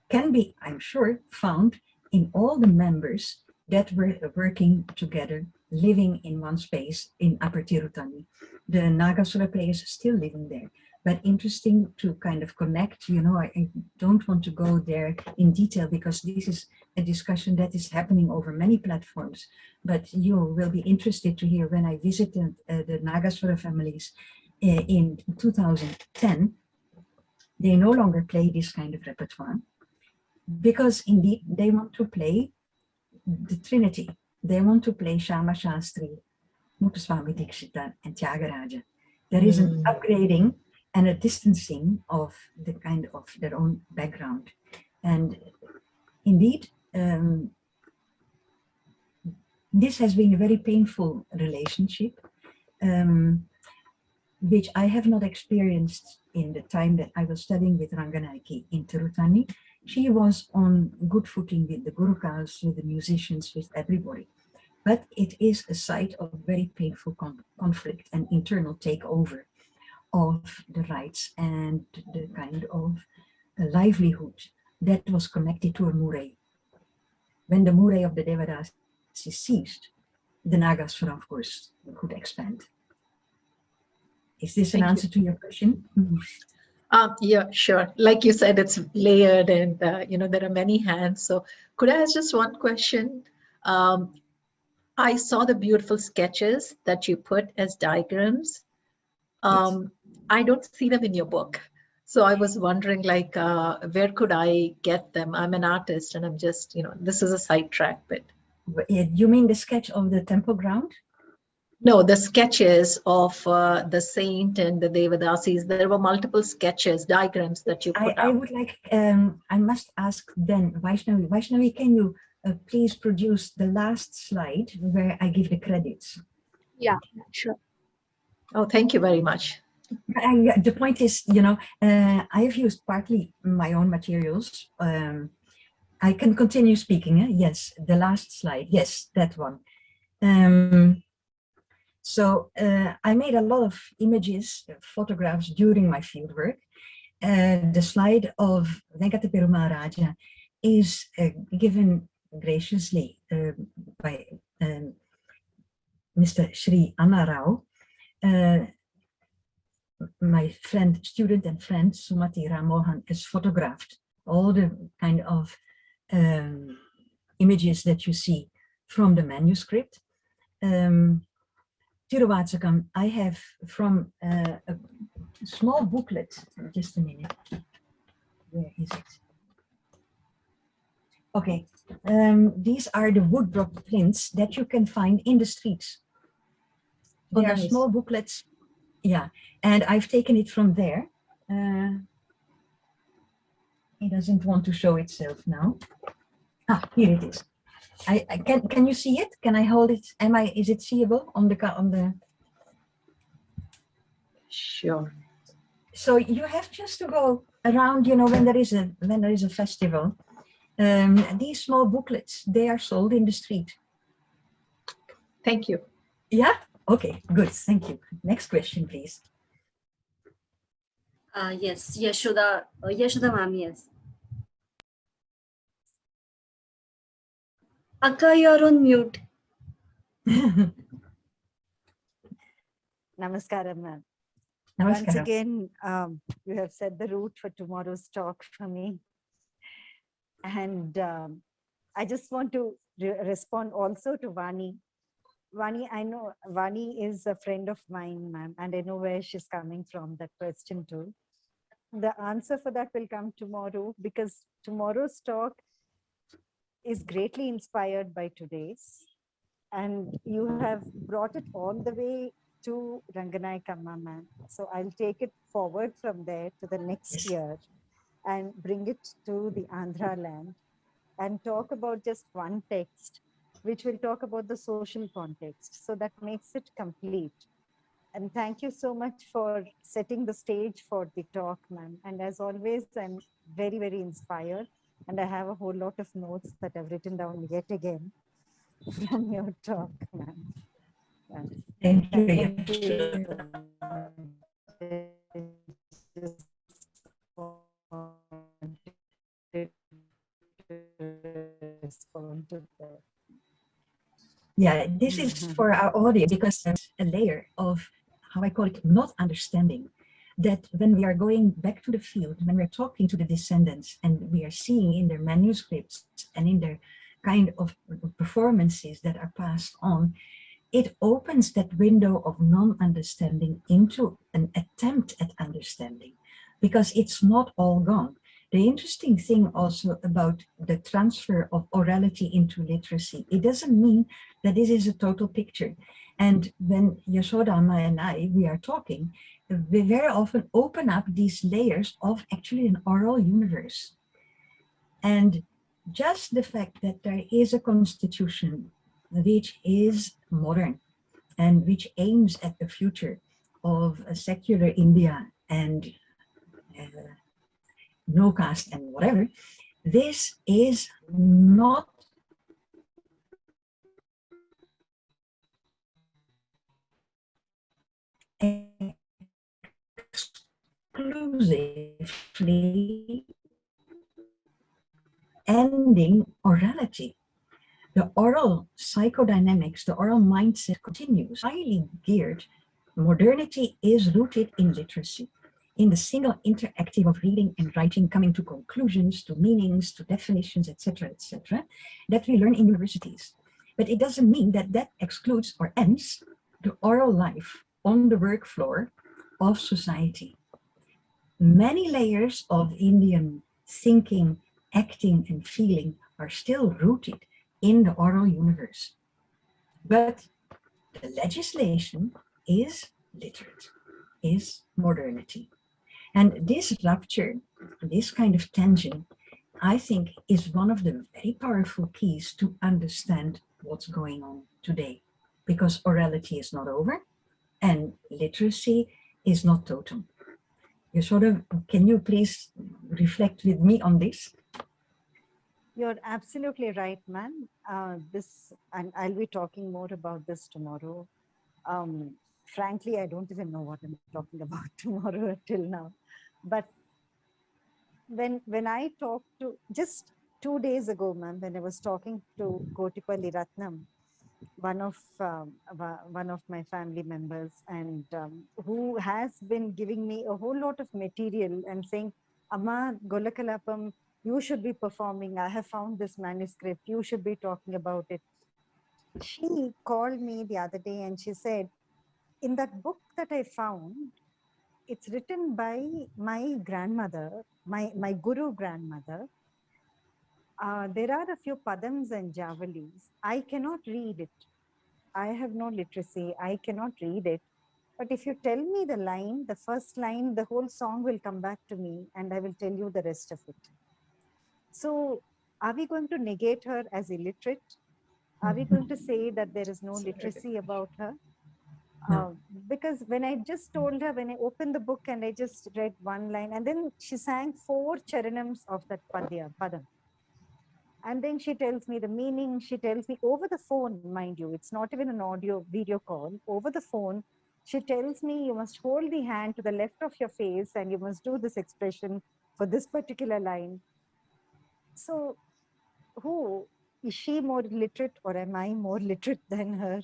can be, I'm sure, found in all the members that were working together, living in one space in Upper Tirutani. The Nagasura players are still living there. But interesting to kind of connect, I don't want to go there in detail because this is a discussion that is happening over many platforms. But you will be interested to hear when I visited the Nagasura families in 2010, they no longer play this kind of repertoire because indeed they want to play the Trinity. They want to play Shama Shastri, Muthuswami Dikshita, and Tyagaraja. There is an upgrading and a distancing of the kind of their own background. And indeed, this has been a very painful relationship, which I have not experienced in the time that I was studying with Ranganayaki in Tirutani. She was on good footing with the Gurukals, with the musicians, with everybody. But it is a site of very painful conflict and internal takeover of the rights and the kind of livelihood that was connected to a Murray. When the Murray of the Devadasi ceased, the Nagaswara, of course, could expand. Is this an answer to your question? Yeah, sure. Like you said, it's layered and, there are many hands. So could I ask just one question? I saw the beautiful sketches that you put as diagrams. Yes. I don't see them in your book. So I was wondering, where could I get them? I'm an artist and I'm just, this is a sidetrack, but. You mean the sketch of the temple ground? No, the sketches of the saint and the Devadasis. There were multiple sketches, diagrams that you put I out. would like, I must ask then, Vaishnavi. Vaishnavi, can you please produce the last slide where I give the credits? Yeah, sure. Oh, thank you very much. The point is, I have used partly my own materials. I can continue speaking. Yes, the last slide. Yes, that one. So I made a lot of images, photographs during my fieldwork. The slide of Venkata Perumal Raja is given graciously by Mr. Sri Anna Rao. My student and friend Sumati Ramohan has photographed all the kind of images that you see from the manuscript. Tiruvatsikam, I have from a small booklet, just a minute, where is it? Okay, these are the woodblock prints that you can find in the streets. Oh, They are nice. small booklets, yeah, and I've taken it from there. It doesn't want to show itself now. Ah, here it is. I can you see it? Can I hold it? Is it seeable on the? Sure. So you have just to go around, when there is a festival. These small booklets, they are sold in the street. Thank you. Yeah. Okay. Good. Thank you. Next question, please. Yes, Yashoda ma'am, yes. Akka, you're on mute. Namaskaram, ma'am. Namaskaram. Once again, you have set the route for tomorrow's talk for me. And I just want to respond also to Vani. Vani, I know Vani is a friend of mine, ma'am, and I know where she's coming from, that question too. The answer for that will come tomorrow, because tomorrow's talk is greatly inspired by today's. And you have brought it all the way to Ranganayakama, ma'am. So I'll take it forward from there to the next year and bring it to the Andhra land and talk about just one text, which will talk about the social context. So that makes it complete. And thank you so much for setting the stage for the talk, ma'am. And as always, I'm very, very inspired. And I have a whole lot of notes that I've written down yet again from your talk, ma'am. Thank you. Thank you. Respond to that. Yeah, this is for our audience because there's a layer of, how I call it, not understanding. That when we are going back to the field, when we're talking to the descendants and we are seeing in their manuscripts and in their kind of performances that are passed on, it opens that window of non-understanding into an attempt at understanding, because it's not all gone. The interesting thing also about the transfer of orality into literacy, it doesn't mean that this is a total picture. And when Yashodama and I, we are talking, we very often open up these layers of actually an oral universe. And just the fact that there is a constitution which is modern and which aims at the future of a secular India and no caste and whatever, this is not exclusively ending orality. The oral psychodynamics, the oral mindset continues, highly geared. Modernity is rooted in literacy, in the single interactive of reading and writing, coming to conclusions, to meanings, to definitions, etc., that we learn in universities. But it doesn't mean that that excludes or ends the oral life on the work floor of society. Many layers of Indian thinking, acting, and feeling are still rooted in the oral universe. But the legislation is literate, is modernity. And this rupture, this kind of tension, I think is one of the very powerful keys to understand what's going on today. Because orality is not over and literacy is not totem. Can you please reflect with me on this? You're absolutely right, ma'am. And I'll be talking more about this tomorrow. Frankly, I don't even know what I'm talking about tomorrow till now. But when I talked to, just 2 days ago, ma'am, when I was talking to Kotipalli Ratnam, one of my family members, and who has been giving me a whole lot of material and saying, Amma, Golakalapam, You should be performing. I have found this manuscript. You should be talking about it. She called me the other day and she said, in that book that I found, it's written by my grandmother, my guru grandmother. There are a few padams and javalis. I cannot read it. I have no literacy. I cannot read it. But if you tell me the line, the first line, the whole song will come back to me and I will tell you the rest of it. So are we going to negate her as illiterate? Are we going to say that there is no literacy about her? No. Because when I just told her, when I opened the book and I just read one line, and then she sang 4 charanams of that padam. And then she tells me the meaning. She tells me over the phone, mind you, it's not even an audio video call. Over the phone, she tells me you must hold the hand to the left of your face and you must do this expression for this particular line. So who is she more literate or am I more literate than her?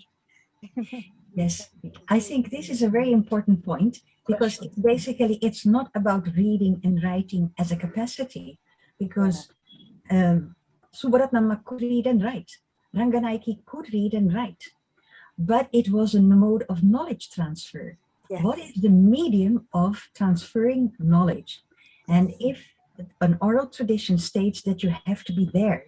Yes, I think this is a very important point because basically it's not about reading and writing as a capacity, because Subaratnama could read and write, Ranganaiki could read and write, but it was a mode of knowledge transfer. Yes. What is the medium of transferring knowledge? And if an oral tradition states that you have to be there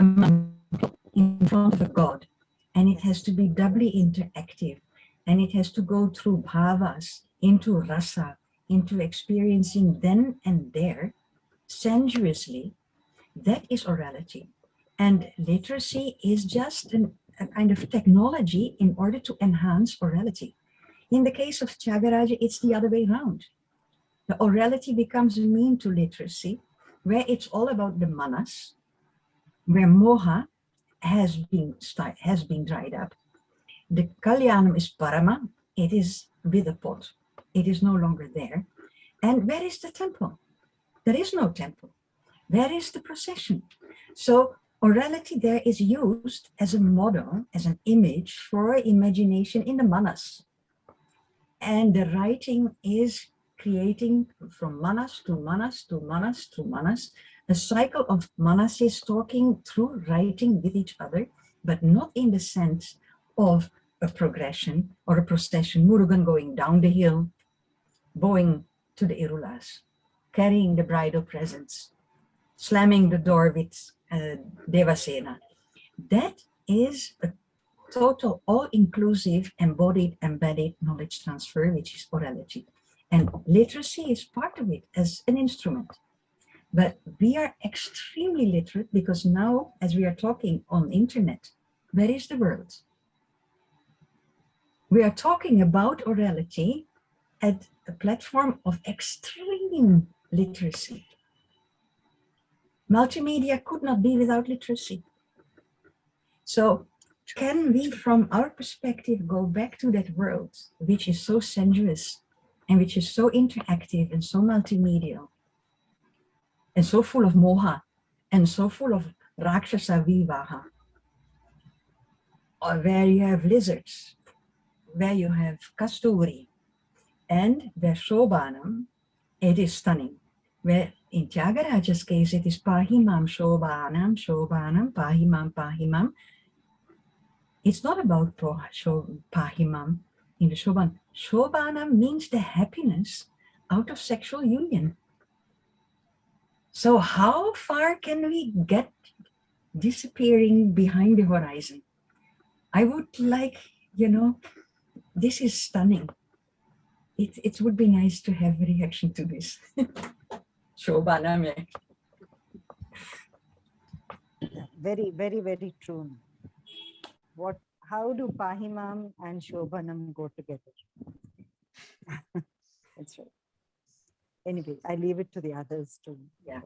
in front of a god, and it has to be doubly interactive, and it has to go through bhavas, into rasa, into experiencing then and there, sensuously, that is orality. And literacy is just a kind of technology in order to enhance orality. In the case of Tyagaraja, it's the other way around. The orality becomes a mean to literacy, where it's all about the manas, where moha has been dried up. The kalyanam is parama, it is with a pot. It is no longer there. And where is the temple? There is no temple. Where is the procession? So orality there is used as a model, as an image for imagination in the manas. And the writing is creating from manas to manas to manas to manas, a cycle of manases talking through writing with each other, but not in the sense of a progression or a procession, Murugan going down the hill, bowing to the Irulas, carrying the bridal presents, slamming the door with Devasena. That is a total, all-inclusive, embodied, embedded knowledge transfer, which is orality. And literacy is part of it as an instrument. But we are extremely literate because now, as we are talking on internet, where is the world? We are talking about orality at a platform of extreme literacy. Multimedia could not be without literacy. So can we, from our perspective, go back to that world, which is so sensuous and which is so interactive and so multimedia and so full of moha and so full of rakshasa vivaha, or where you have lizards, where you have kasturi, and where Shobhanam, it is stunning. Where in Tyagaraja's case, it is pahimam Shobhanam, Shobhanam, pahimam. It's not about pahimam in the Shobhan. Shobhanam means the happiness out of sexual union. So how far can we get disappearing behind the horizon? I would like, this is stunning. It would be nice to have a reaction to this. Shobhanam. Very, very, very true. How do Pahimam and Shobhanam go together? That's right. Anyway, I leave it to the others too. Yeah.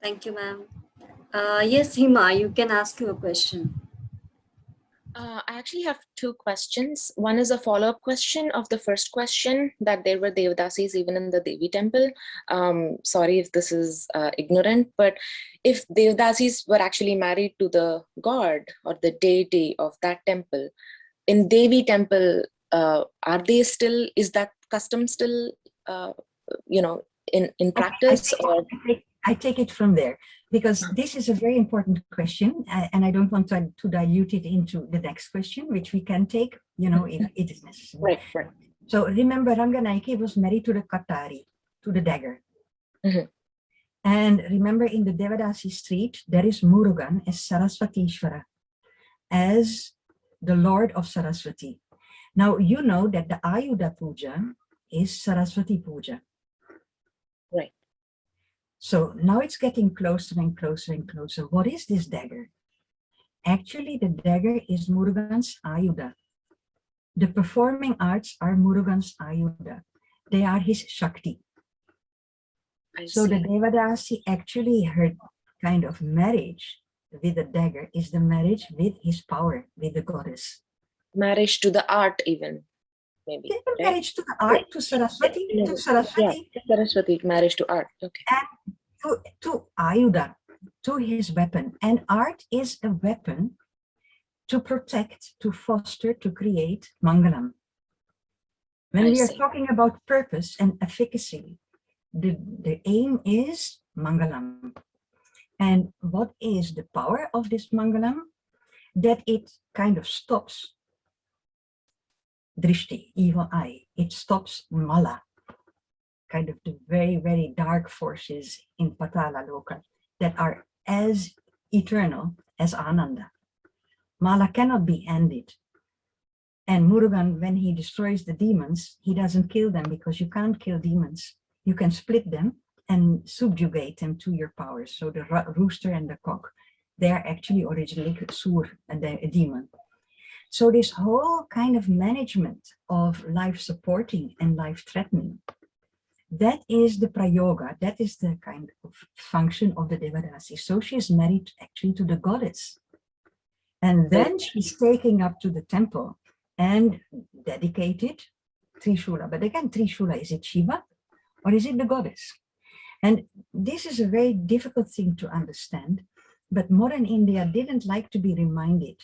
Thank you, ma'am. Yes, Hima, you can ask your question. I actually have two questions. One is a follow-up question of the first question, that there were Devadasis even in the Devi temple. Sorry if this is ignorant, but if Devadasis were actually married to the god or the deity of that temple, in Devi temple, are they still, is that custom still, in practice? I take it from there, because this is a very important question, and I don't want to dilute it into the next question, which we can take, if it is necessary. Right. So remember, Ranganaiki was married to the Katari, to the dagger. Mhm. And remember, in the Devadasi street, there is Murugan as Saraswatishvara, as the Lord of Saraswati. Now, you know that the Ayuda Puja is Saraswati Puja. Right. So now it's getting closer and closer and closer. What is this dagger? Actually, the dagger is Murugan's Ayuda. The performing arts are Murugan's Ayuda. They are his Shakti. So the Devadasi actually, her kind of marriage with the dagger is the marriage with his power, with the goddess. Marriage to the art, even maybe. Even Right? marriage to the art, to Saraswati, to Saraswati. Yeah, Saraswati, marriage to art. Okay. And to Ayuda, to his weapon. And art is a weapon to protect, to foster, to create Mangalam. When we are talking about purpose and efficacy, the aim is Mangalam. And what is the power of this Mangalam? That it kind of stops Drishti, evil eye. It stops Mala, kind of the very, very dark forces in Patala Loka that are as eternal as Ananda. Mala cannot be ended. And Murugan, when he destroys the demons, he doesn't kill them, because you can't kill demons. You can split them and subjugate them to your powers. So the rooster and the cock, they are actually originally Sur, a demon. So this whole kind of management of life supporting and life threatening, that is the prayoga, that is the kind of function of the Devadasi. So she is married actually to the goddess. And then she's taken up to the temple and dedicated Trishula. But again, Trishula, is it Shiva or is it the goddess? And this is a very difficult thing to understand, but modern India didn't like to be reminded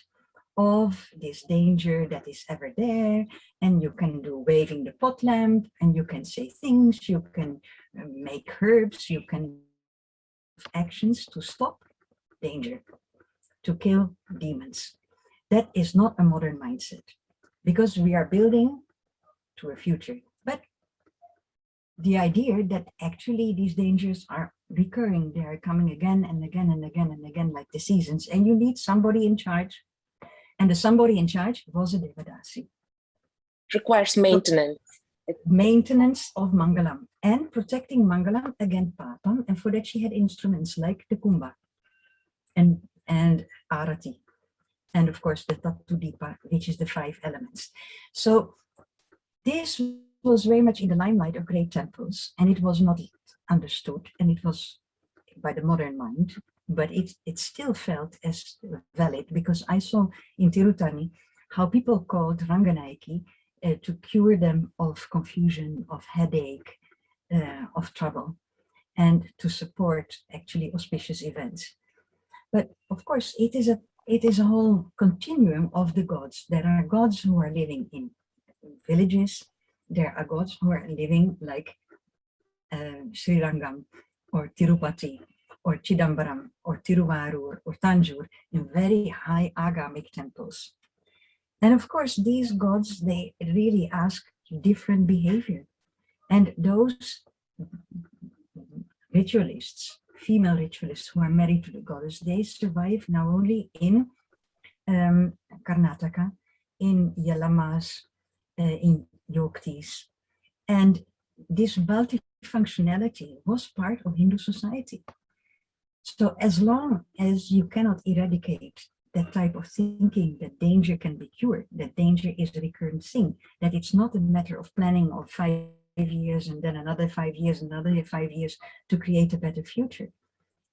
of this danger that is ever there. And you can do waving the pot lamp, and you can say things, you can make herbs, you can actions to stop danger, to kill demons. That is not a modern mindset, because we are building to a future. But the idea that actually these dangers are recurring, they are coming again and again and again and again, like the seasons, and you need somebody in charge. And the somebody in charge was a Devadasi. Requires maintenance. Maintenance of Mangalam and protecting Mangalam against Papam. And for that she had instruments like the Kumbha and Arati. And of course the Tatu-dipa, which is the 5 elements. So this was very much in the limelight of great temples, and it was not understood, and it was by the modern mind, but it still felt as valid, because I saw in Tirutani how people called Ranganaiki to cure them of confusion, of headache, of trouble, and to support actually auspicious events. But of course, it is a whole continuum of the gods. There are gods who are living in villages. There are gods who are living like Srirangam or Tirupati or Chidambaram or Tiruvarur or Tanjore in very high agamic temples. And of course, these gods, they really ask different behavior. And those ritualists, female ritualists who are married to the goddess, they survive now only in Karnataka, in Yalamas, in Yogtis. And this multifunctionality was part of Hindu society. So as long as you cannot eradicate that type of thinking, that danger can be cured, that danger is a recurrent thing, that it's not a matter of planning of 5 years and then another 5 years, another 5 years to create a better future,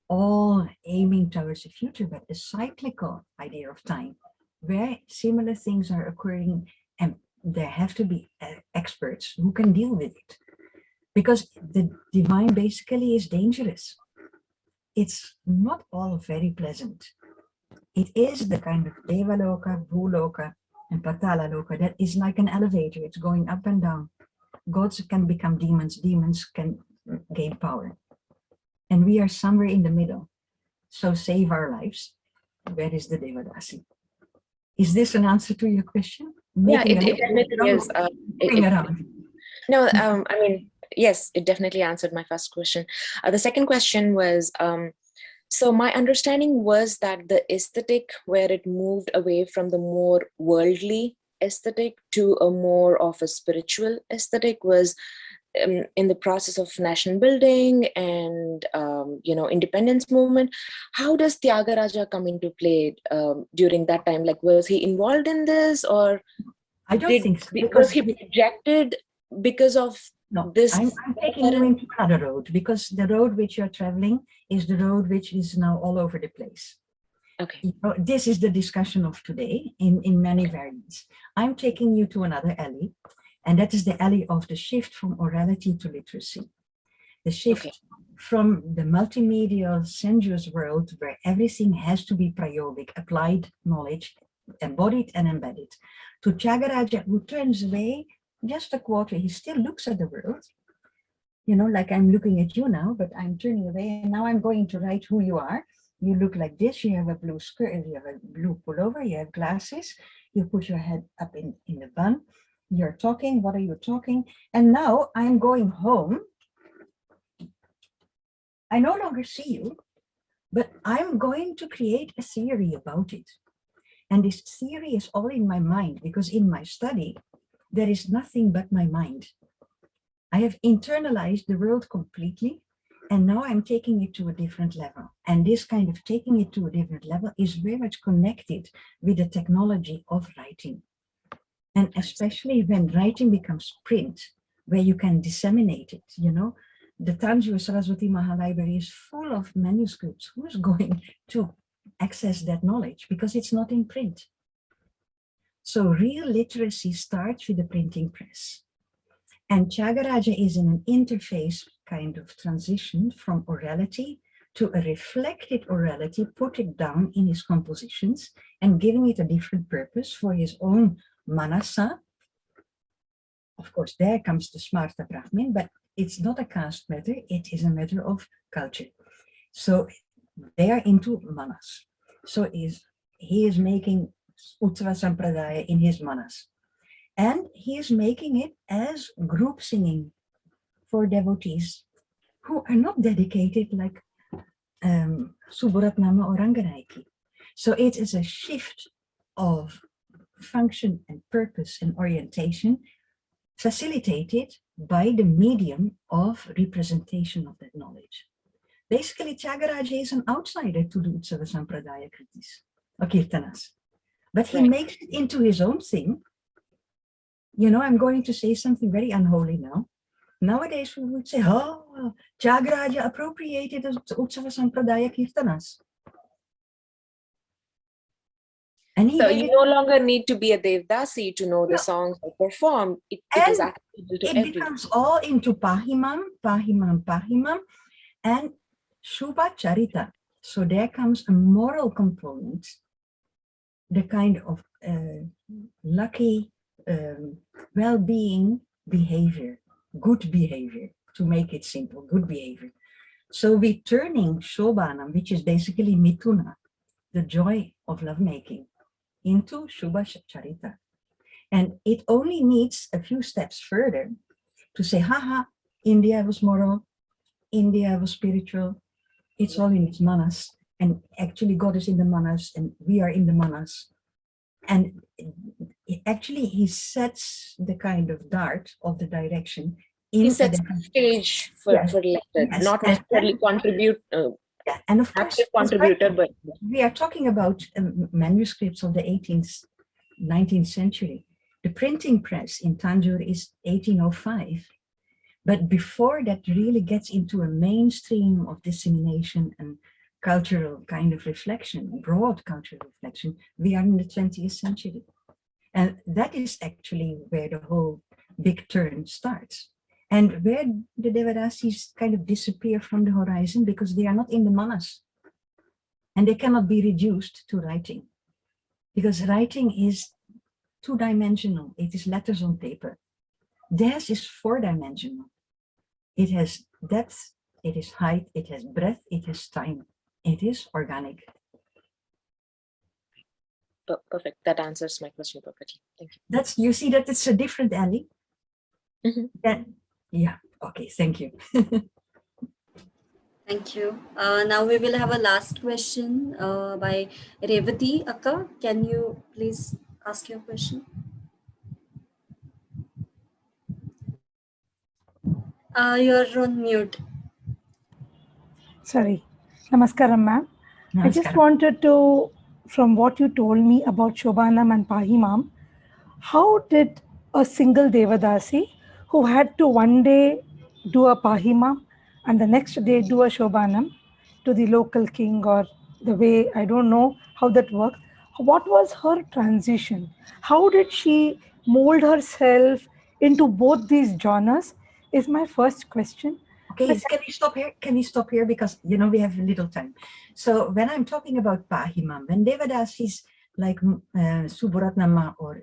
all aiming towards a future, but a cyclical idea of time where similar things are occurring, and there have to be experts who can deal with it, because the divine basically is dangerous. It's not all very pleasant. It is the kind of Devaloka, Bhuloka, and Patala Loka that is like an elevator. It's going up and down. Gods can become demons. Demons can gain power. and we are somewhere in the middle. So save our lives. Where is the Devadasi? Is this an answer to your question? Yeah, it definitely is. Around. No, I mean, yes, it definitely answered my first question. The second question was, so my understanding was that the aesthetic, where it moved away from the more worldly aesthetic to a more of a spiritual aesthetic, was in the process of nation building and independence movement. How does Tyagaraja come into play during that time? Like, was he involved in this, or I don't think so, was he projected because of this? I'm taking you into another road, because the road which you're traveling is the road which is now all over the place. Okay. You know, this is the discussion of today in many variants. I'm taking you to another alley, and that is the alley of the shift from orality to literacy. The shift from the multimedia sensuous world where everything has to be prayogic, applied knowledge, embodied and embedded, to Tyagaraja, who turns away just a quarter. He still looks at the world, you know, like I'm looking at you now, but I'm turning away, and now I'm going to write who you are. You look like this, you have a blue skirt, you have a blue pullover, you have glasses, you put your head up in the bun, you're talking, what are you talking? And now I'm going home. I no longer see you, but I'm going to create a theory about it. And this theory is all in my mind, because in my study, there is nothing but my mind. I have internalized the world completely, and now I'm taking it to a different level. And this kind of taking it to a different level is very much connected with the technology of writing. And especially when writing becomes print, where you can disseminate it, you know, the Tanjore Saraswati Mahalibrary is full of manuscripts. Who's going to access that knowledge? Because it's not in print. So real literacy starts with the printing press. And Tyagaraja is in an interface kind of transition from orality to a reflected orality, put it down in his compositions and giving it a different purpose for his own manasa. Of course, there comes the Smarta Brahmin, but it's not a caste matter, it is a matter of culture. So they are into manas. So he is making Utsava Sampradaya in his manas. And he is making it as group singing for devotees who are not dedicated like Suburatnama or Rangaraiki. So it is a shift of function and purpose and orientation facilitated by the medium of representation of that knowledge. Basically, Tyagaraja is an outsider to the Utsava Sampradaya kritis, or kirtanas. But he makes it into his own thing. You know, I'm going to say something very unholy now. Nowadays, we would say, oh, Tyagaraja appropriated the Utsava Sampradaya kirtanas. And so you no longer need to be a Devdasi to know the songs or perform. It is accessible to everyone. It becomes all into Pahimam, and Shubha Charita. So there comes a moral component, the kind of lucky well-being behavior, good behavior, to make it simple, good behavior. So we're turning Shobhanam, which is basically Mithuna, the joy of lovemaking, into Shubha Charita. And it only needs a few steps further to say, haha, India was moral, India was spiritual, it's all in its manas. And actually God is in the manas and we are in the manas. And actually he sets the kind of dart of the direction. He sets the stage for letters, not necessarily contribute. Yeah, and of course, contributor, but we are talking about manuscripts of the 18th, 19th century. The printing press in Tanjore is 1805. But before that really gets into a mainstream of dissemination and cultural kind of reflection, broad cultural reflection, we are in the 20th century. And that is actually where the whole big turn starts. And where the Devadasis kind of disappear from the horizon because they are not in the manas. And they cannot be reduced to writing. Because writing is two-dimensional. It is letters on paper. Theirs is four-dimensional. It has depth, it is height, it has breadth, it has time. It is organic. Perfect. That answers my question perfectly. Thank you. That's, you see that it's a different alley? Yeah, okay, thank you. Thank you. Now we will have a last question by Revati Akka. Can you please ask your question? You're on mute. Sorry. Namaskaram, ma'am. I just wanted to, from what you told me about Shobhanam and Pahimam, how did a single Devadasi who had to one day do a Pahimam and the next day do a Shobhanam to the local king, or the way, I don't know how that worked, what was her transition? How did she mold herself into both these genres is my first question. Okay, can we stop here? Can we stop here? Because, you know, we have little time. So when I'm talking about Pahimam, when Devadasis like Suburatnama or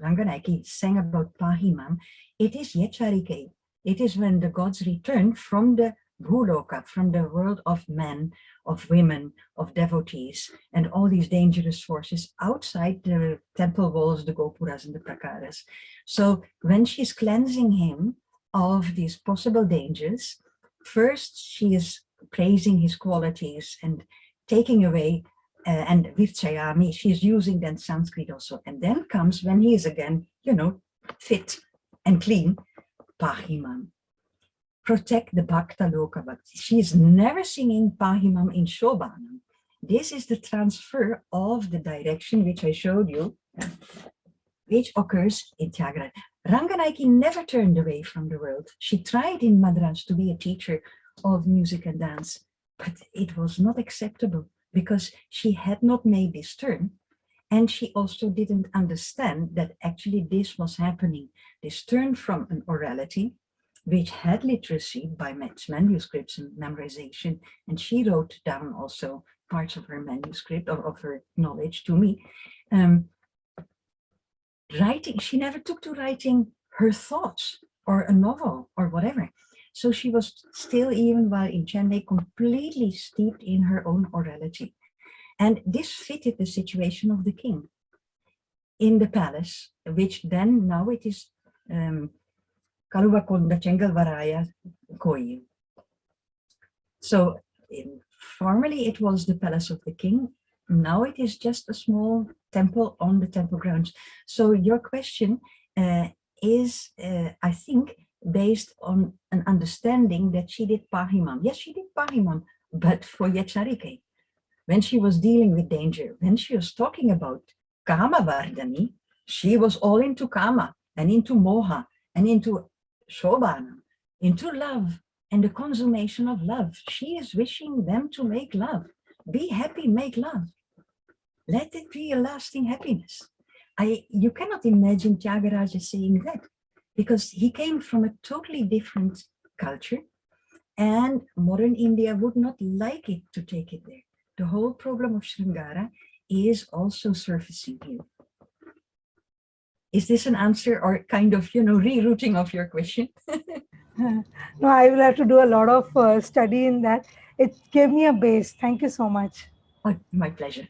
Ranganaiki sang about Pahimam, it is Yecharike. It is when the gods return from the Bhuloka, from the world of men, of women, of devotees, and all these dangerous forces outside the temple walls, the Gopuras and the Prakaras. So when she's cleansing him of these possible dangers, first, she is praising his qualities and taking away, and Virchayami, she's using then Sanskrit also. And then comes when he is again, you know, fit and clean, Pahimam. Protect the Bhakta Loka Bhakti. She is never singing Pahimam in Shobhanam. This is the transfer of the direction which I showed you, which occurs in Tyagaraja. Ranganaiki never turned away from the world. She tried in Madras to be a teacher of music and dance, but it was not acceptable because she had not made this turn. And she also didn't understand that actually this was happening. This turn from an orality, which had literacy by manuscripts and memorization, and she wrote down also parts of her manuscript or of her knowledge to me. Writing, she never took to writing her thoughts or a novel or whatever. So she was still, even while in Chennai, completely steeped in her own orality. And this fitted the situation of the king in the palace, which then now it is Kaluvakonda Chengalvaraya Koyi. So formerly it was the palace of the king. Now it is just a small temple on the temple grounds. So your question is, I think, based on an understanding that she did Pahimam. Yes, she did Pahimam, but for Yecharike. When she was dealing with danger, when she was talking about Kama Vardhani, she was all into Kama and into Moha and into Shobhanam, into love and the consummation of love. She is wishing them to make love. Be happy, make love. Let it be a lasting happiness. You cannot imagine Tyagaraja saying that, because he came from a totally different culture, and modern India would not like it to take it there. The whole problem of Sringara is also surfacing here. Is this an answer or kind of, you know, rerouting of your question? No, I will have to do a lot of study in that. It gave me a base. Thank you so much. Oh, my pleasure.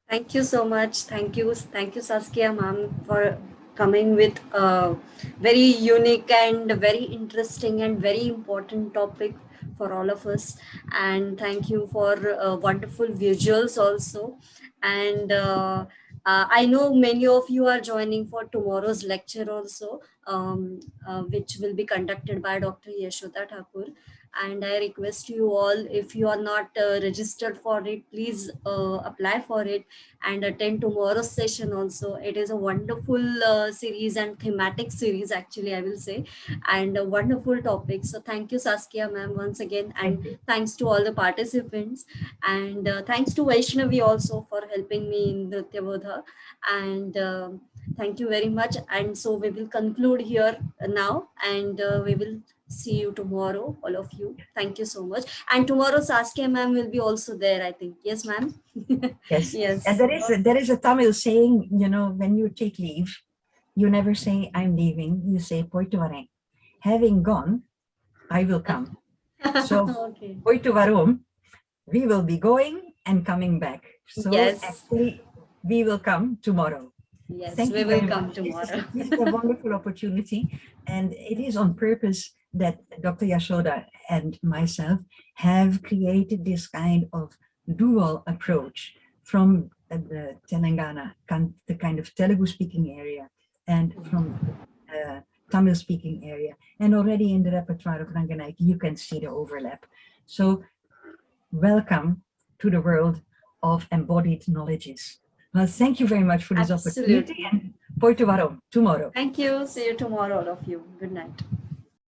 Thank you so much. Thank you, Saskia ma'am, for coming with a very unique and very interesting and very important topic for all of us. And thank you for wonderful visuals also. And I know many of you are joining for tomorrow's lecture also, which will be conducted by Dr. Yashoda Thakur. And I request you all, if you are not registered for it, please apply for it and attend tomorrow's session also. It is a wonderful series and thematic series, actually, I will say, and a wonderful topic. So thank you, Saskia ma'am, once again, and thanks to all the participants, and thanks to Vaishnavi also for helping me in the Nrityabodha, and thank you very much. And so we will conclude here now, and we will see you tomorrow, all of you. Thank you so much. And tomorrow Saskia ma'am will be also there, I think. Yes, ma'am. Yes. Yes. And there is a Tamil saying, you know, when you take leave, you never say I'm leaving, you say poitu varen. Having gone, I will come. So, Okay. oito varom, we will be going and coming back. So Yes. actually, we will come tomorrow. Yes, Thank we you will very come much. tomorrow. This is a wonderful opportunity, and it is on purpose that Dr. Yashoda and myself have created this kind of dual approach from the Telangana, the kind of Telugu-speaking area, and from Tamil-speaking area. And already in the repertoire of Ranganayaki, you can see the overlap. So welcome to the world of embodied knowledges. Well, thank you very much for this opportunity, and Porto Varo tomorrow. Thank you. See you tomorrow, all of you. Good night.